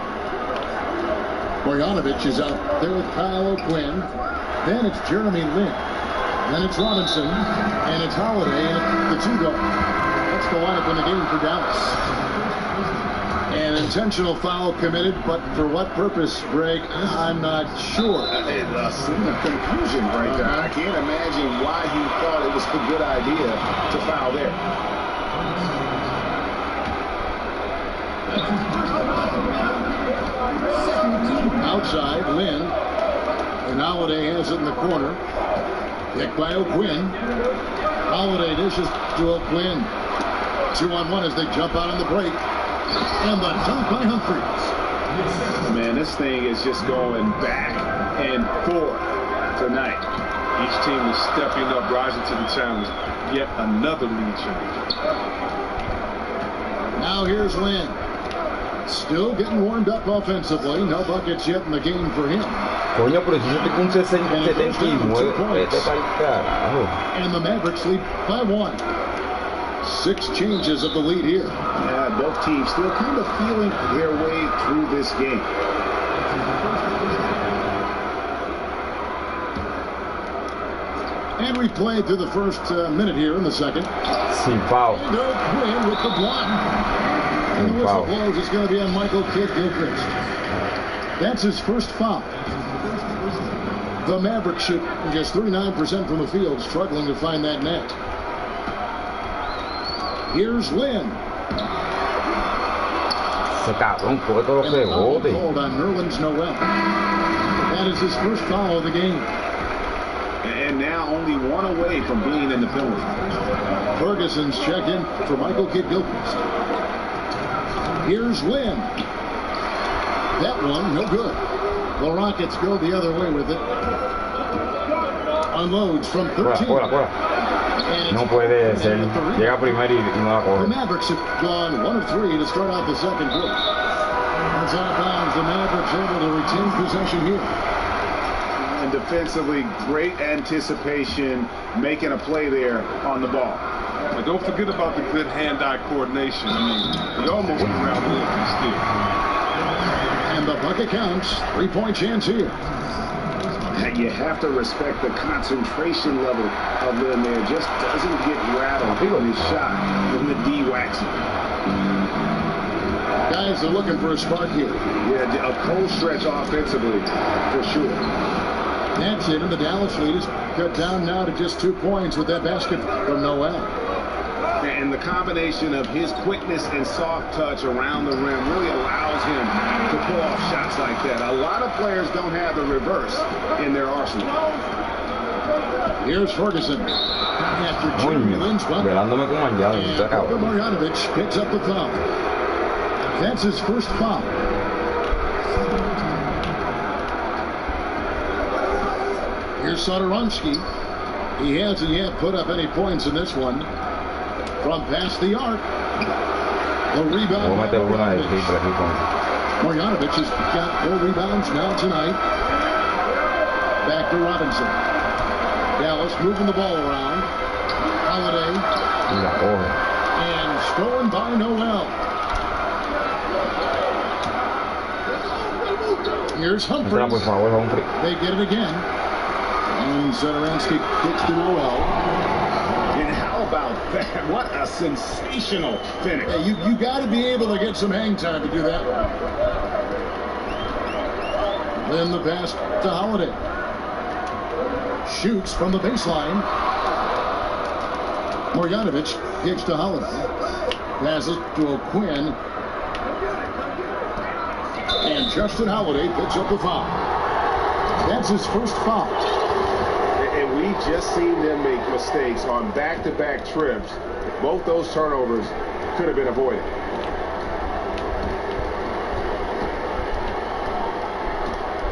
Bogdanovich is out there with Kyle O'Quinn. Then it's Jeremy Lin. Then it's Robinson. And it's Holiday at the 2 guard. That's the lineup in the game for Dallas. An intentional foul committed, but for what purpose, Greg? I'm not sure. A scene of confusion right there. I can't imagine why he thought it was a good idea to foul there. Outside, Lynn. And Holiday has it in the corner. Picked by O'Quinn. Holiday dishes to O'Quinn. 2-on-1 as they jump out on the break. And the dunk by Humphries. Man, this thing is just going back and forth tonight. Each team is stepping up, rising to the challenge. Yet another lead change. Now here's Lynn. Still getting warmed up offensively. No buckets yet in the game for him. Coño, pero si yo tengo un 79, vete pa'l carajo. And the Mavericks lead by 1. 6 changes of the lead here. Yeah, both teams still kind of feeling their way through this game. And we played through the first minute here in the second. Sin foul. And O'Quinn with the block. And the whistle blows. It's going to be on Michael Kidd-Gilchrist. That's his first foul. The Mavericks shoot just 39% from the field, struggling to find that net. Here's Lynn. Ese cabrón coge todos los rebotes. Called on Nerlens Noel. That is his first foul of the game. And now only 1 away from being in the penalty. Ferguson's check in for Michael Kidd-Gilchrist. Here's Lynn. That one, no good. The Rockets go the other way with it. Unloads from 13. No puede ser. Llega primero y no la The coge. Mavericks have gone 1 of 3 to start out the second quarter. It's out of bounds. The Mavericks able to retain possession here. And defensively, great anticipation, making a play there on the ball. But don't forget about the good hand-eye coordination. I mean, he almost grabbed the empty stick. And the bucket counts. 3-point chance here. You have to respect the concentration level of Lynn there. Just doesn't get rattled on his shot from the D-waxing. Guys are looking for a spark here. Yeah, a cold stretch offensively, for sure. That's it, and the Dallas lead is cut down now to just 2 points with that basket from Noel. And the combination of his quickness and soft touch around the rim really allows him to pull off shots like that. A lot of players don't have the reverse in their arsenal. Here's Ferguson. After Jeremy Lin's run. Velándome con manjado. And Bogdanovich picks up the foul. That's his first foul. Here's Satoransky. He hasn't yet put up any points in this one. From past the arc. The rebound. Bogdanovich has got 4 rebounds now tonight. Back to Robinson. Dallas moving the ball around. Holiday. And stolen by Noel. Here's Humphries. They get it again. And Satoransky kicks to Noel. And how about that? What a sensational finish. Hey, you got to be able to get some hang time to do that one. Then the pass to Holiday. Shoots from the baseline. Marjanovic kicks to Holiday. Passes to O'Quinn. And Justin Holiday picks up the foul. That's his first foul. And we've just seen them make mistakes on back-to-back trips. Both those turnovers could have been avoided.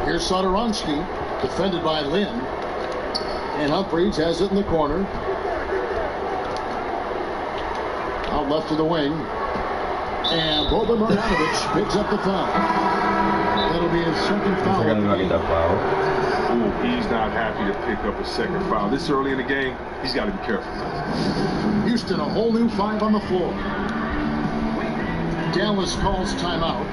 Here's Sodorowski, defended by Lynn. And Humphreys has it in the corner. Out left to the wing. And Boban Marjanovic picks up the foul. That'll be his second foul. Ooh, he's not happy to pick up a second foul. This early in the game, he's got to be careful. Houston, a whole new 5 on the floor. Dallas calls timeout.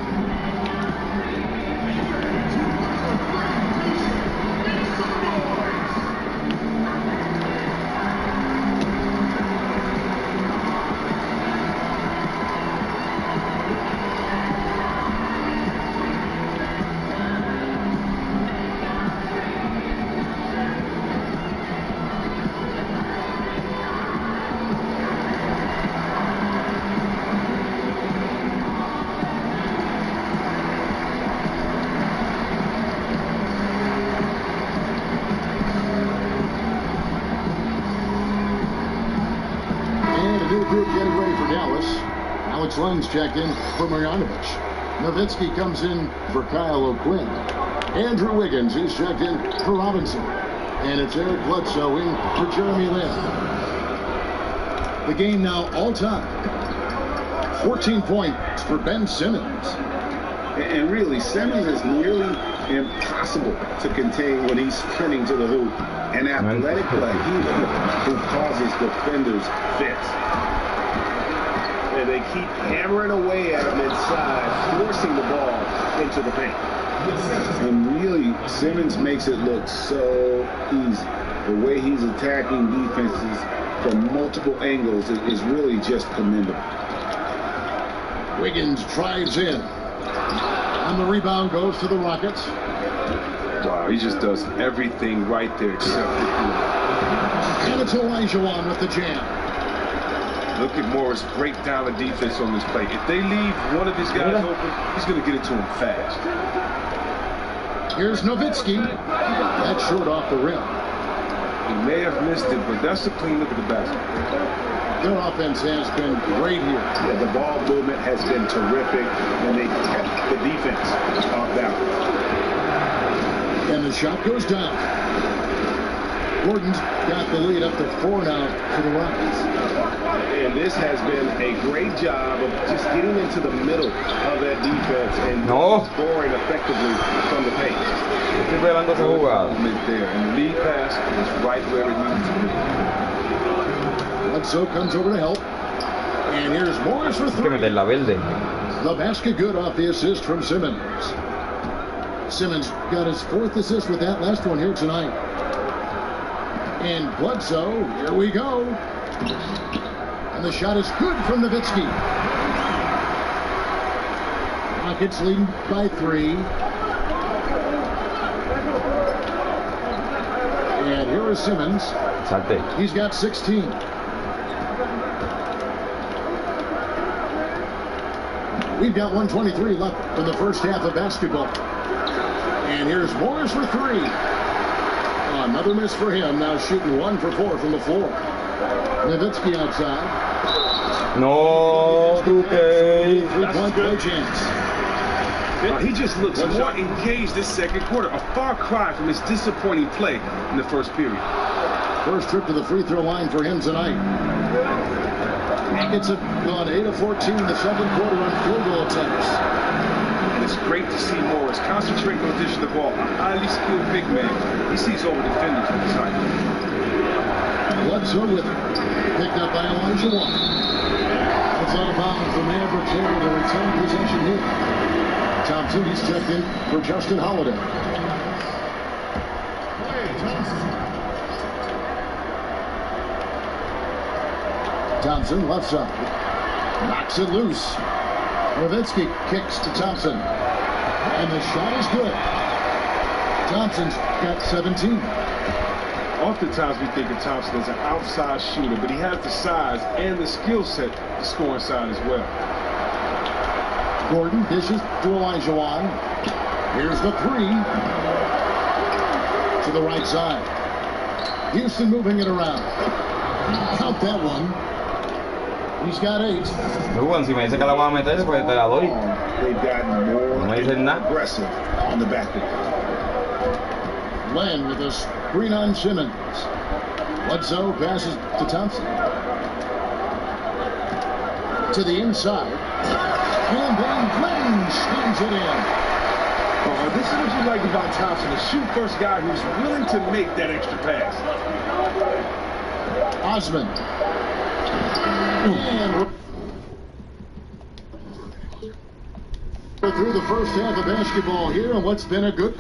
Getting ready for Dallas. Alex Lenz checked in for Marjanovic. Nowitzki comes in for Kyle O'Quinn. Andrew Wiggins is checked in for Robinson. And it's Eric Bledsoe in for Jeremy Lin. The game now all time. 14 points for Ben Simmons. And really, Simmons is nearly impossible to contain when he's sprinting to the hoop. An athletic play, who causes defenders fits. And they keep hammering away at him inside, forcing the ball into the paint. And really, Simmons makes it look so easy. The way he's attacking defenses from multiple angles is really just commendable. Wiggins drives in. On the rebound goes to the Rockets. Wow, he just does everything right there except the And it's Olajuwon with the jam. Look at Morris break down the defense on this play. If they leave one of these guys open, he's going to get it to him fast. Here's Nowitzki. That's short off the rim. He may have missed it, but that's a clean look at the basket. Their offense has been great here. Yeah, the ball movement has been terrific, and they kept the defense off balance. And the shot goes down. Gordon's got the lead up to 4 now for the Rockets. And this has been a great job of just getting into the middle of that defense and scoring effectively from the paint. Estoy velando esa jugada. There, and the lead pass is right where it needs to be. Bledsoe comes over to help. And here's Morris for 3. The basket good off the assist from Simmons. Simmons got his 4th assist with that last one here tonight. And Bledsoe, here we go. And the shot is good from Nowitzki. Rockets leading by 3. And here is Simmons. He's got 16. We've got 1:23 left in the first half of basketball. And here's Morris for 3. Another miss for him. Now shooting 1 for 4 from the floor. Nowitzki outside. No, 2K. 3-point play chance. He just looks more engaged this second quarter. A far cry from his disappointing play in the first period. First trip to the free throw line for him tonight. Rockets have gone 8 of 14 in the second quarter on field goal attempts. And it's great to see Morris concentrate on dishing the ball. A highly skilled big man. He sees over defenders with his height. Bledsoe with it. Picked up by Olajuwon. It's out of bounds. The Mavericks able to retain possession here. Thompson, he's checked in for Justin Holiday. Thompson, left side. Knocks it loose. Nowitzki kicks to Thompson. And the shot is good. Thompson's got 17. Oftentimes we think of Thompson as an outside shooter, but he has the size and the skill set to score inside as well. Gordon dishes to Olajuwon. Here's the three. To the right side. Houston moving it around. Count that one. He's got 8. Luego, si me dice que la voy a meter, pues te la doy. They've gotten more No me dicen nada. aggressive on the back end. Len with a screen on Simmons. Bledsoe passes to Thompson. To the inside. And then Len slams it in. This is what you like about Thompson, a shoot-first guy who's willing to make that extra pass. Osman. And we're through the first half of basketball here, and what's been a good...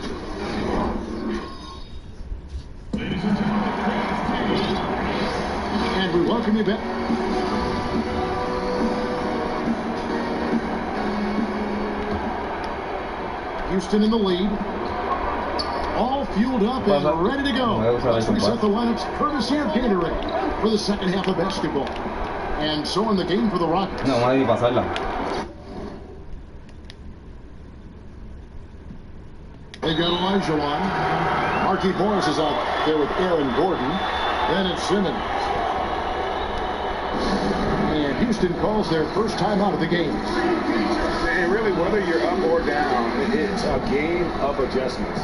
And we welcome you back. Houston in the lead. All fueled up and ready to go. Let's reset the lineups courtesy of Gatorade for the second half of basketball. And so in the game for the Rockets. No, hay que pasarla. They got Olajuwon. Marquis Morris is out there with Aaron Gordon. Then it's Simmons. And Houston calls their first time out of the game. And really, whether you're up or down, it's a game of adjustments.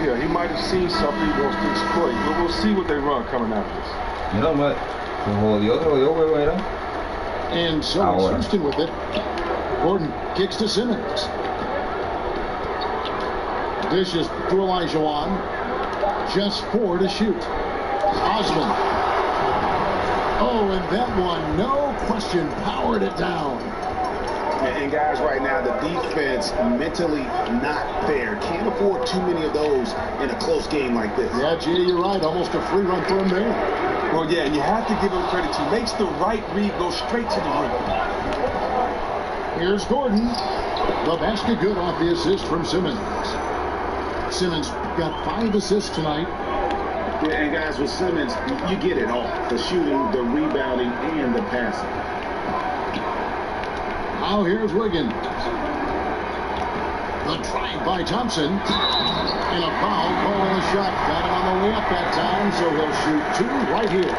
Yeah, he might have seen something he wants to exploit, but we'll see what they run coming out of this. Mira, se jodió, huevo, era. And so it's Houston with it. Gordon kicks to Simmons. Dishes to Olajuwon. Just 4 to shoot. Osman. Oh, and that one, no question, powered it down. And guys, right now, the defense mentally not there. Can't afford too many of those in a close game like this. Yeah, G, you're right. Almost a free run for him there. Well, yeah, and you have to give him credit. He makes the right read, go straight to the rim. Here's Gordon. The basket good off the assist from Simmons. Simmons got 5 assists tonight. Yeah, and guys, with Simmons, you get it all. The shooting, the rebounding, and the passing. Now here's Wiggins. The drive by Thompson. And a foul call on the shot. Got it on the way up that time, so he'll shoot 2 right here.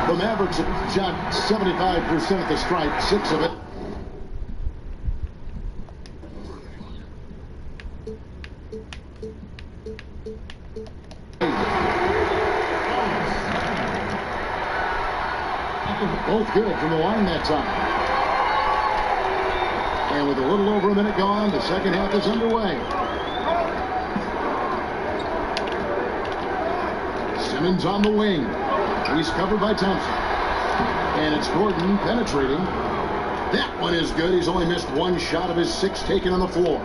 The Mavericks have shot 75% at the stripe, 6 of it. Both good from the line that time. And with a little over a minute gone, the second half is underway. Simmons on the wing. He's covered by Thompson. And it's Gordon penetrating. That one is good. He's only missed 1 shot of his 6 taken on the floor.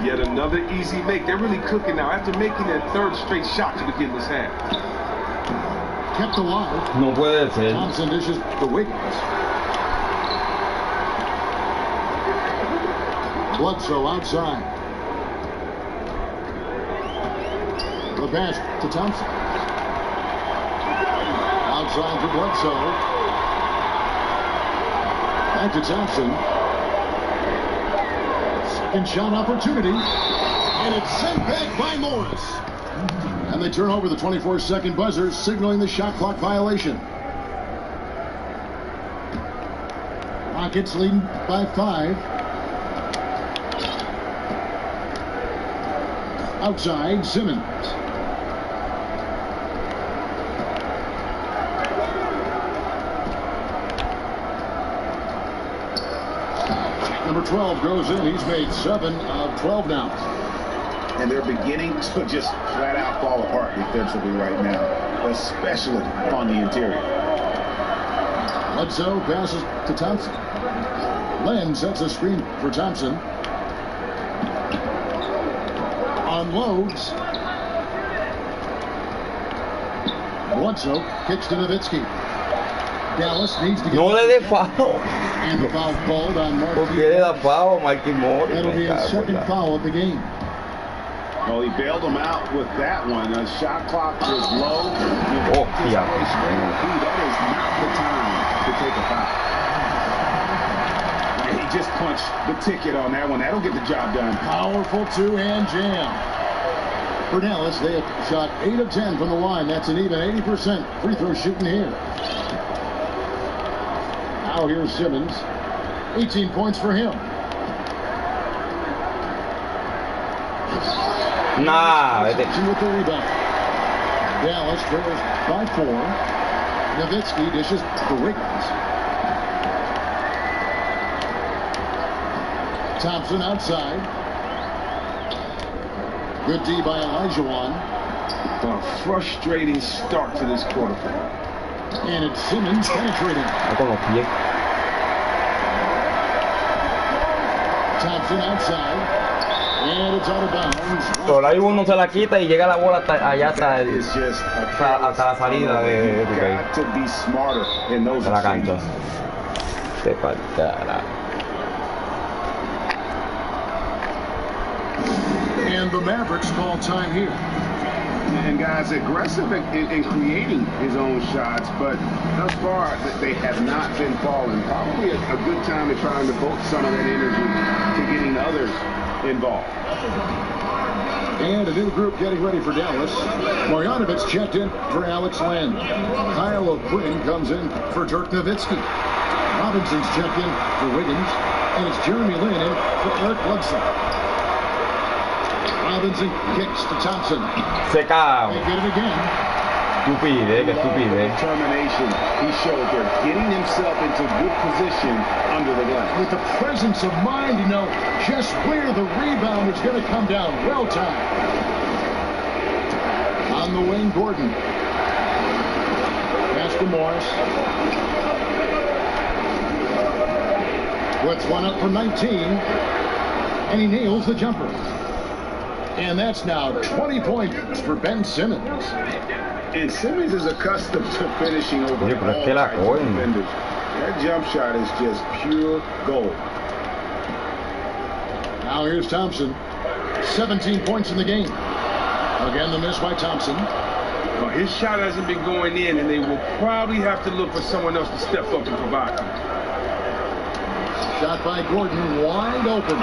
Yet another easy make. They're really cooking now after making their 3rd straight shot to begin this half. Kept alive. No puede ser. Thompson dishes to Wiggins. Bledsoe outside. The pass to Thompson. Outside for Bledsoe. Back to Thompson. Second shot opportunity. And it's sent back by Morris. And they turn over the 24-second buzzer, signaling the shot clock violation. Rockets leading by 5. Outside, Simmons. Number 12 goes in. He's made 7 of 12 now. And they're beginning to just flat out fall apart defensively right now, especially on the interior. Bledsoe passes to Thompson. Len sets a screen for Thompson. Unloads. Bledsoe kicks to Nowitzki. Dallas needs to get... No le dé foul. And the foul called on Marquis. ¿Por qué le da foul, Marquis Morris? That'll be his second foul of the game. Well, he bailed him out with that one. The shot clock is low. Oh, yeah. That is not the time to take a foul. And he just punched the ticket on that one. That'll get the job done. Powerful two-hand jam. For Dallas, they have shot 8 of 10 from the line. That's an even 80% free throw shooting here. Now here's Simmons. 18 points for him. Nah, With the rebound. Dallas trails by 4. Nowitzki dishes for Wiggins. Thompson outside. Good D by Olajuwon. A frustrating start to this quarter. And it's Simmons penetrating. Thompson outside. And it's out of bounds. Pero ahí uno se la quita y llega la bola hasta allá hasta la salida de la cancha. Se faltará. And the Mavericks call time here. And guys, aggressive in creating his own shots, but thus far they have not been falling. Probably a good time to try and devote some of that energy to getting others involved. And a new group getting ready for Dallas. Marjanovic checked in for Alex Len. Kyle O'Quinn comes in for Dirk Nowitzki. Robinson's checked in for Wiggins. And it's Jeremy Lin in for Eric Bledsoe. Robinson kicks to Thompson. Se cae. They get it again. Estupidez, que estupidez. Determination he showed there, getting himself into good position under the glass. With the presence of mind to know just where the rebound is going to come down. Well timed. On the wing, Gordon. Pass to Morris. Puts one up for 19. And he nails the jumper. And that's now 20 points for Ben Simmons. And Simmons is accustomed to finishing over Oye, pero es que la cogen. defenders. That jump shot is just pure gold. Now here's Thompson. 17 points in the game. Again, the miss by Thompson. Well, his shot hasn't been going in, and they will probably have to look for someone else to step up and provide. Shot by Gordon, wide open.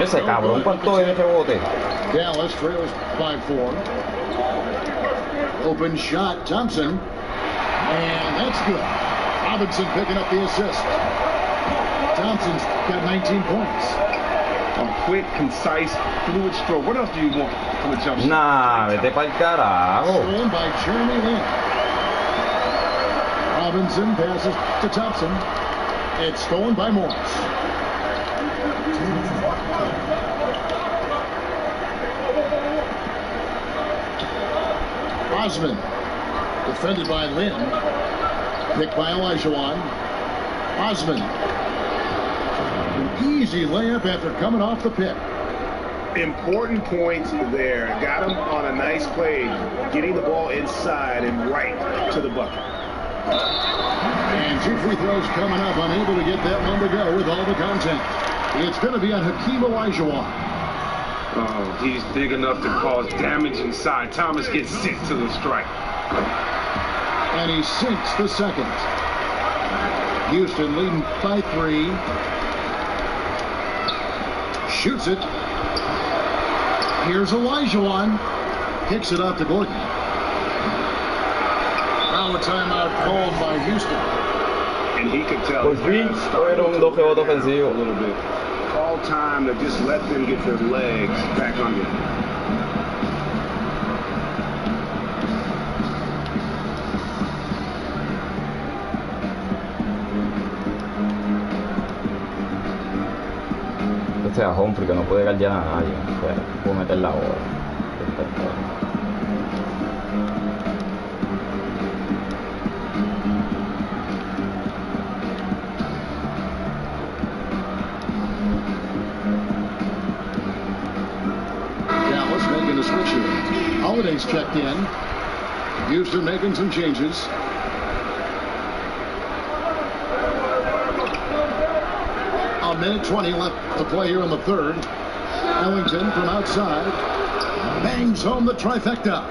Ese cabrón, ¿cuánto es ese bote? Dallas trails by 4. Open shot, Thompson. And that's good. Robinson picking up the assist. Thompson's got 19 points. A quick, concise, fluid stroke. What else do you want from a jump shot? Nah, vete pa'l carajo. Stolen by Jeremy Lin. Robinson passes to Thompson. It's stolen by Morris. Osman, defended by Lin. Picked by Olajuwon. Osman. An easy layup after coming off the pick. Important points there. Got him on a nice play, getting the ball inside and right to the bucket. And 2 free throws coming up. Unable to get that one to go with all the content. It's going to be on Hakeem Olajuwon. Oh, he's big enough to cause damage inside. Thomas gets 6 to the strike. And he sinks the second. Houston leading by 3. Shoots it. Here's Olajuwon. Kicks it out to Gordon. Now a timeout called by Houston. And he could tell. Por fin, era un doble ofensivo. A little bit. Call time to just let them get their legs back under. Este es a Humphrey que no puede guardiar a nadie. O sea, puede meter la bola. Dallas making the switch here. Holiday's checked in. Houston making some changes. A minute 20 left to play here in the third. Ellington from outside. bangs home the trifecta.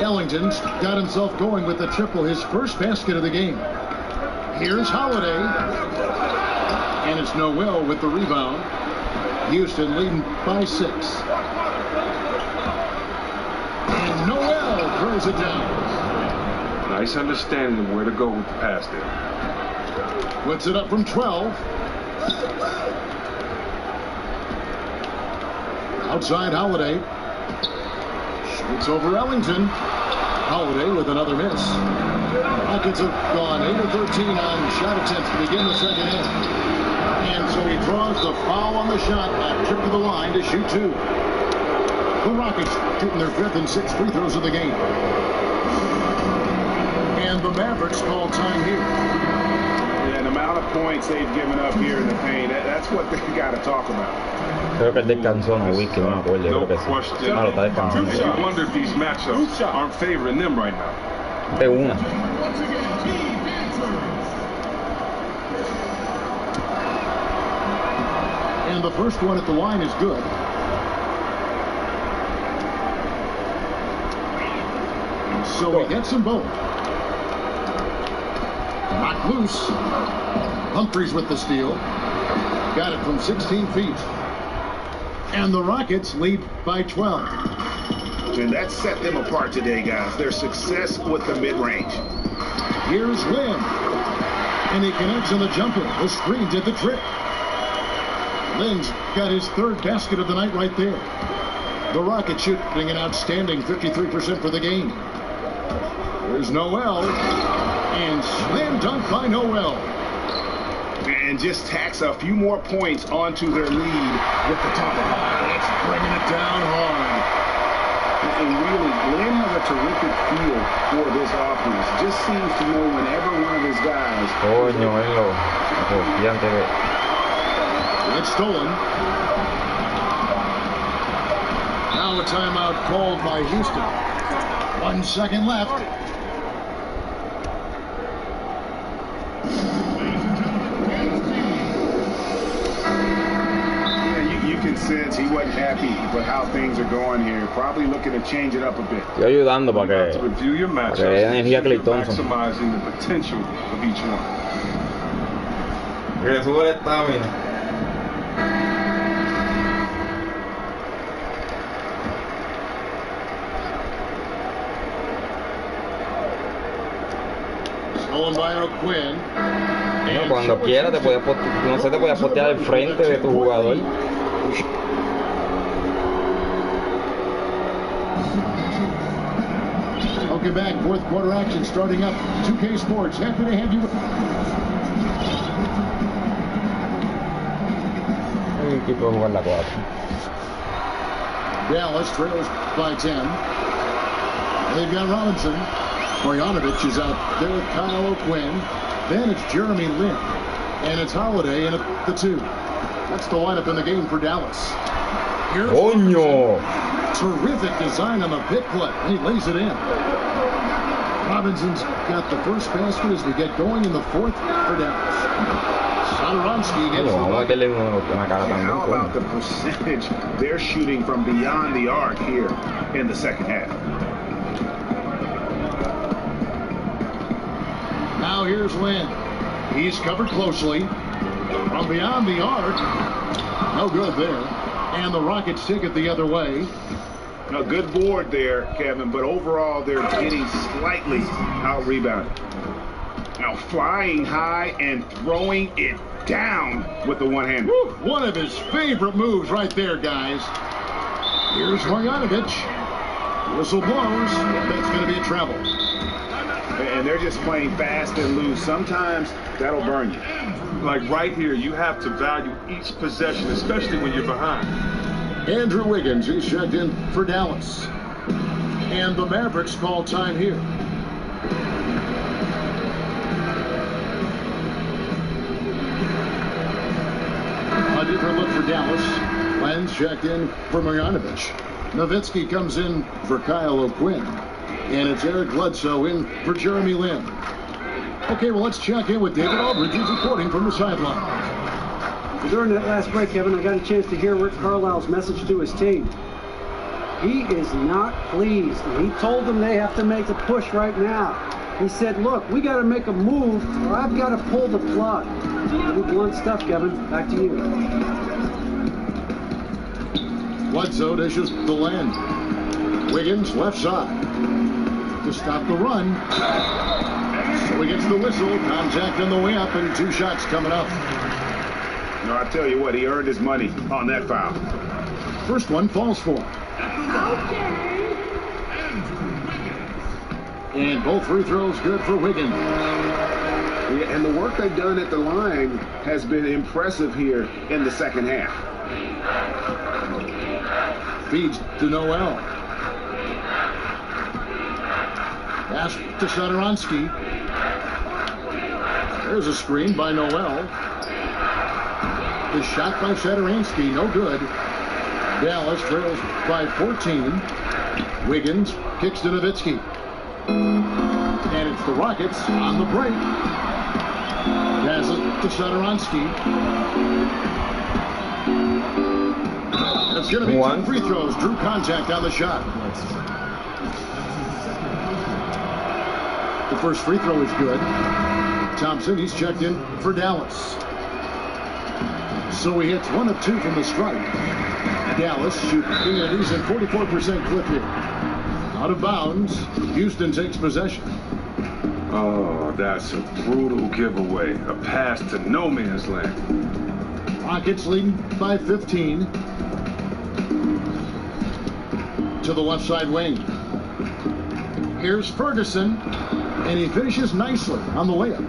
Ellington's got himself going with the triple, his first basket of the game. Here's Holiday. And it's Noel with the rebound. Houston leading by 6. And Noel throws it down. Nice understanding of where to go with the pass there. Puts it up from 12. Outside Holiday. Shoots over Ellington. Holiday with another miss. Rockets have gone 8 of 13 on shot attempts to begin the second half. And so he draws the foul on the shot, a trip to the line to shoot 2. The Rockets shooting their 5th and 6th free throws of the game. And the Mavericks call time here. Yeah, the amount of points they've given up here in the paint, that's what they got to talk about. Creo que él descansó, no, Wiki, no me acuerdo, yo creo que sí. Claro, está descansando. You wonder if these matchups aren't favoring them right now. De una. And the first one at the line is good. So he gets them both. Knocked loose. Humphries with the steal. Got it from 16 feet. And the Rockets lead by 12. And that set them apart today, guys. Their success with the mid-range. Here's Lynn. And he connects on the jumper. The screen did the trick. Lynn's got his 3rd basket of the night right there. The Rockets shooting an outstanding 53% for the game. There's Noel. And slam dunk by Noel. And just tacks a few more points onto their lead with the tomahawk. It's bringing it down hard. And really, Lynn has a terrific feel for this offense. Just seems to know whenever one of his guys... Coño, It's stolen. Now a timeout called by Houston. 1 second left. You can sense he wasn't happy with how things are going here. Probably looking to change it up a bit. Estoy ayudando para que Review your matchups. dé energía a Clay Thompson. Maximizing the potential of each one. Que le sube el estamina. Stolen by O'Quinn. No, cuando quiera te puedes no sé, te puedes postear al frente de tu jugador. Okay, back. 4th quarter action starting up. 2K Sports. Happy to have you. El equipo de jugar la 4. Dallas trails by 10. They've got Robinson. Marjanovic is out there with Kyle O'Quinn. Then it's Jeremy Lin. And it's Holiday in at the 2. That's the lineup in the game for Dallas. Here's Coño! Terrific design on the pick play. He lays it in. Robinson's got the first basket as we get going in the 4th for Dallas. Sadorowski gets the bucket. How about the percentage they're shooting from beyond the arc here in the second half? Now here's Lynn. He's covered closely. From beyond the arc. No good there. And the Rockets take it the other way. A good board there, Kevin, but overall they're getting slightly out-rebounded. Now flying high and throwing it down with the one-hander. One of his favorite moves right there, guys. Here's Marjanovic. Whistle blows. That's going to be a travel. And they're just playing fast and loose. Sometimes that'll burn you. Like right here, you have to value each possession, especially when you're behind. Andrew Wiggins, he's checked in for Dallas. And the Mavericks call time here. A different look for Dallas. Lenz checked in for Marjanovic. Nowitzki comes in for Kyle O'Quinn. And it's Eric Bledsoe in for Jeremy Lin. Okay, well, let's check in with David Aldridge, who's reporting from the sideline. During that last break, Kevin, I got a chance to hear Rick Carlisle's message to his team. He is not pleased. He told them they have to make a push right now. He said, look, we got to make a move or I've got to pull the plug. Pretty blunt stuff, Kevin. Back to you. Bledsoe dishes the land. Wiggins left side to stop the run. So he gets the whistle. Contact on the way up and 2 shots coming up. No, I tell you what, he earned his money on that foul. First one falls for him. And both free throws good for Wiggins. Yeah, and the work they've done at the line has been impressive here in the second half. Feeds to Noel. Pass to Shadaransky. There's a screen by Noel. The shot by Shadaransky, no good. Dallas trails by 14. Wiggins kicks to Nowitzki. And it's the Rockets on the break. Pass it to Shadaransky. It's going to be 2 free throws. Drew contact on the shot. The first free throw is good. Thompson, he's checked in for Dallas. So he hits 1 of 2 from the strike. Dallas shooting a decent 44% clip here. Out of bounds. Houston takes possession. Oh, that's a brutal giveaway. A pass to no man's land. Rockets leading by 15. To the left side wing. Here's Ferguson. And he finishes nicely on the layup.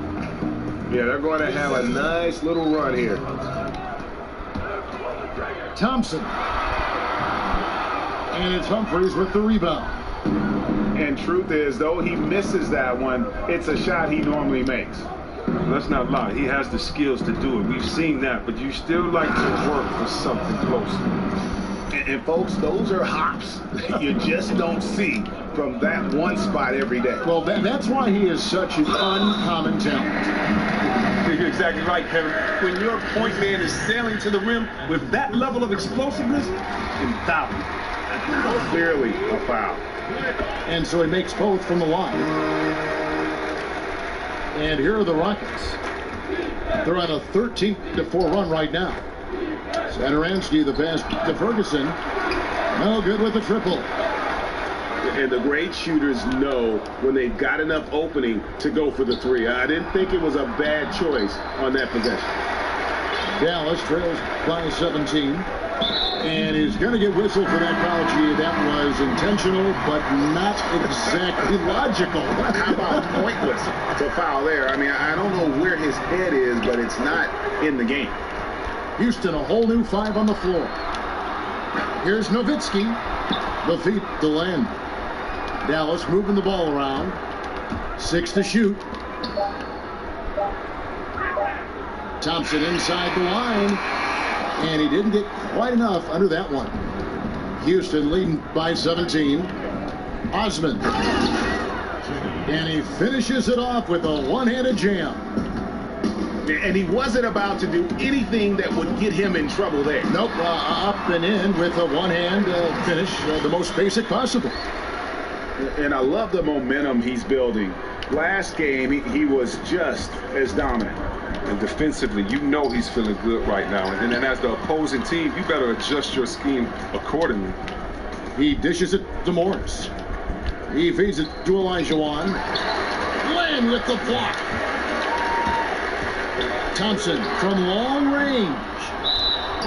Yeah, they're going to have a nice little run here. Thompson. And it's Humphries with the rebound. And truth is, though he misses that one, it's a shot he normally makes. Let's not lie. He has the skills to do it. We've seen that, but you still like to work for something closer. And folks, those are hops you just don't see from that one spot every day. Well, that's why he is such an uncommon talent. You're exactly right, Kevin. When your point man is sailing to the rim with that level of explosiveness, infallible. Clearly a foul. And so he makes both from the line. And here are the Rockets. They're on a 13-4 run right now. Shadaransky, the pass to Ferguson. No good with the triple. And the great shooters know when they've got enough opening to go for the 3. I didn't think it was a bad choice on that possession. Dallas trails by 17. And he's going to get whistled for that foul. Gee, that was intentional, but not exactly logical. How about pointless to foul there? I mean, I don't know where his head is, but it's not in the game. Houston, a whole new 5 on the floor. Here's Nowitzki. The feet to land. Dallas moving the ball around. 6 to shoot. Thompson inside the line. And he didn't get quite enough under that one. Houston leading by 17. Osman. And he finishes it off with a one-handed jam. And he wasn't about to do anything that would get him in trouble there. Nope, up and in with a one-hand finish, the most basic possible. And I love the momentum he's building. Last game, he was just as dominant. And defensively, you know he's feeling good right now. And then as the opposing team, you better adjust your scheme accordingly. He dishes it to Morris. He feeds it to Olajuwon. Land with the block. Thompson from long range.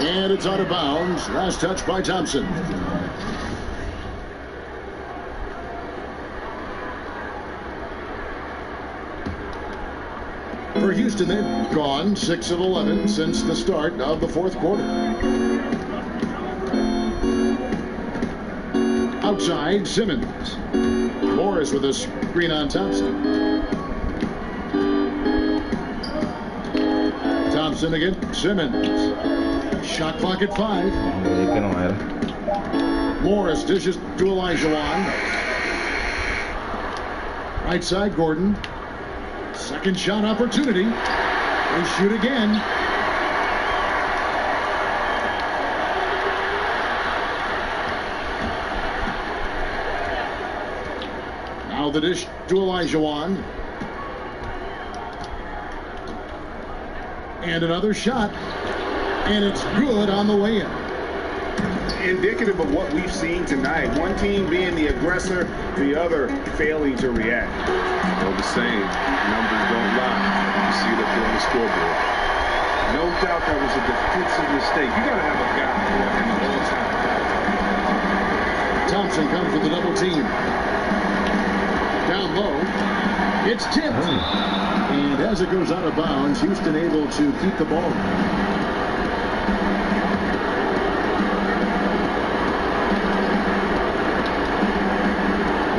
And it's out of bounds. Last touch by Thompson. For Houston, they've gone 6 of 11 since the start of the fourth quarter. Outside, Simmons. Morris with a screen on Thompson. Thompson again, Simmons. Shot clock at 5. Morris dishes to Olajuwon. Right side, Gordon. Second shot opportunity. They shoot again. the dish to Olajuwon. And another shot. And it's good on the way in. Indicative of what we've seen tonight. One team being the aggressor, the other failing to react. All the same, numbers don't lie. You see it up there on the scoreboard. No doubt that was a defensive mistake. You got to have a guy in the whole time. Thompson comes with the double team. Down low. It's tipped. And as it goes out of bounds, Houston able to keep the ball.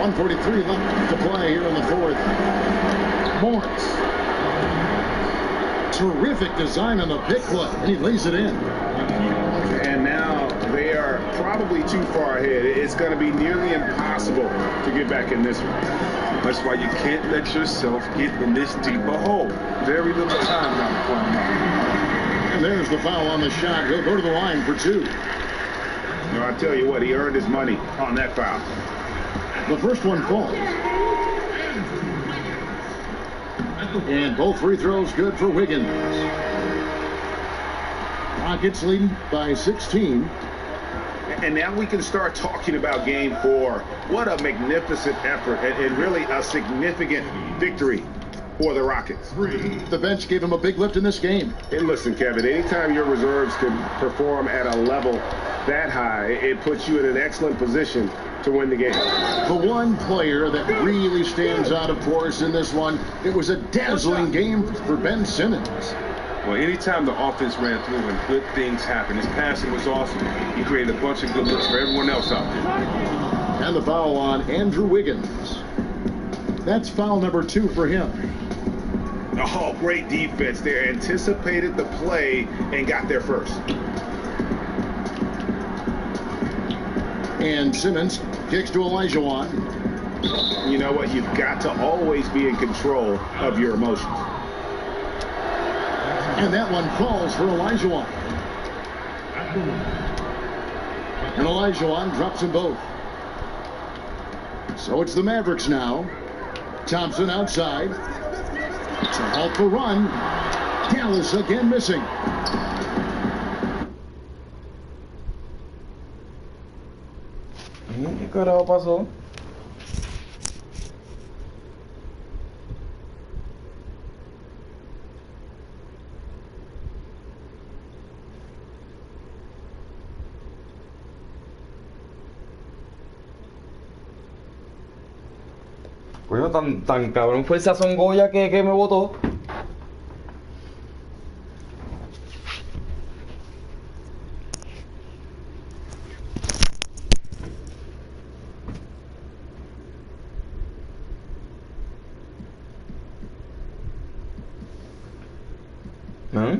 .143 left to play here in the fourth. Morris. Terrific design on the pick play, and he lays it in. And now they are probably too far ahead. It's going to be nearly impossible to get back in this one. That's why you can't let yourself get in this deep a hole. Very little time now to climb out. And there's the foul on the shot. He'll go to the line for two. No, I tell you what, he earned his money on that foul. The first one falls. And both free throws good for Wiggins. Rockets leading by 16. And now we can start talking about game 4. What a magnificent effort and really a significant victory for the Rockets. The bench gave him a big lift in this game. And listen, Kevin, anytime your reserves can perform at a level that high, it puts you in an excellent position to win the game. The one player that really stands out, of course, in this one, it was a dazzling game for Ben Simmons. Well, anytime the offense ran through and good things happened, his passing was awesome. He created a bunch of good looks for everyone else out there. And the foul on Andrew Wiggins. That's foul number 2 for him. Oh, great defense there. Anticipated the play and got there first. And Simmons kicks to Olajuwon. You know what? You've got to always be in control of your emotions. And that one falls for Olajuwon. And Olajuwon drops them both. So it's the Mavericks now. Thompson outside. To halt the run. Dallas again missing. ¿Qué carajo pasó? Bueno, tan cabrón fue el sazón Goya que me botó. ¿Ah?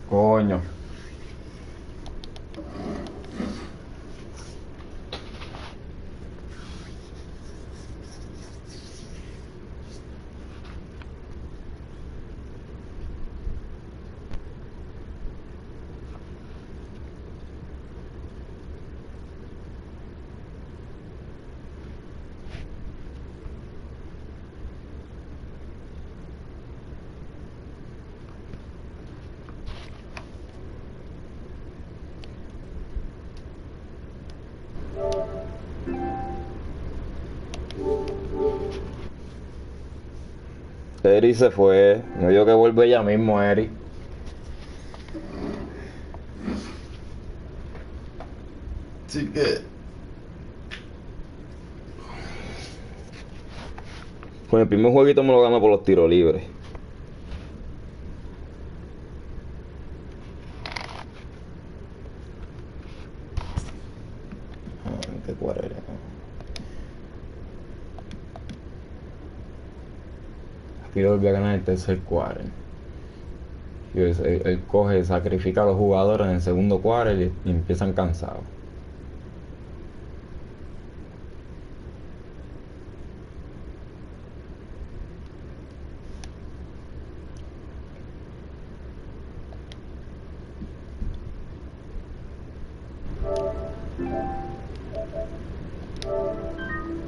Coño. Eri se fue. Me dijo que vuelve ella mismo, Eri. Así que... Con el primer jueguito me lo gano por los tiros libres. ¿Qué cuál era? Aquí volvió a ganar el tercer quarter. Y él coge, sacrifica a los jugadores en el segundo quarter y empiezan cansados.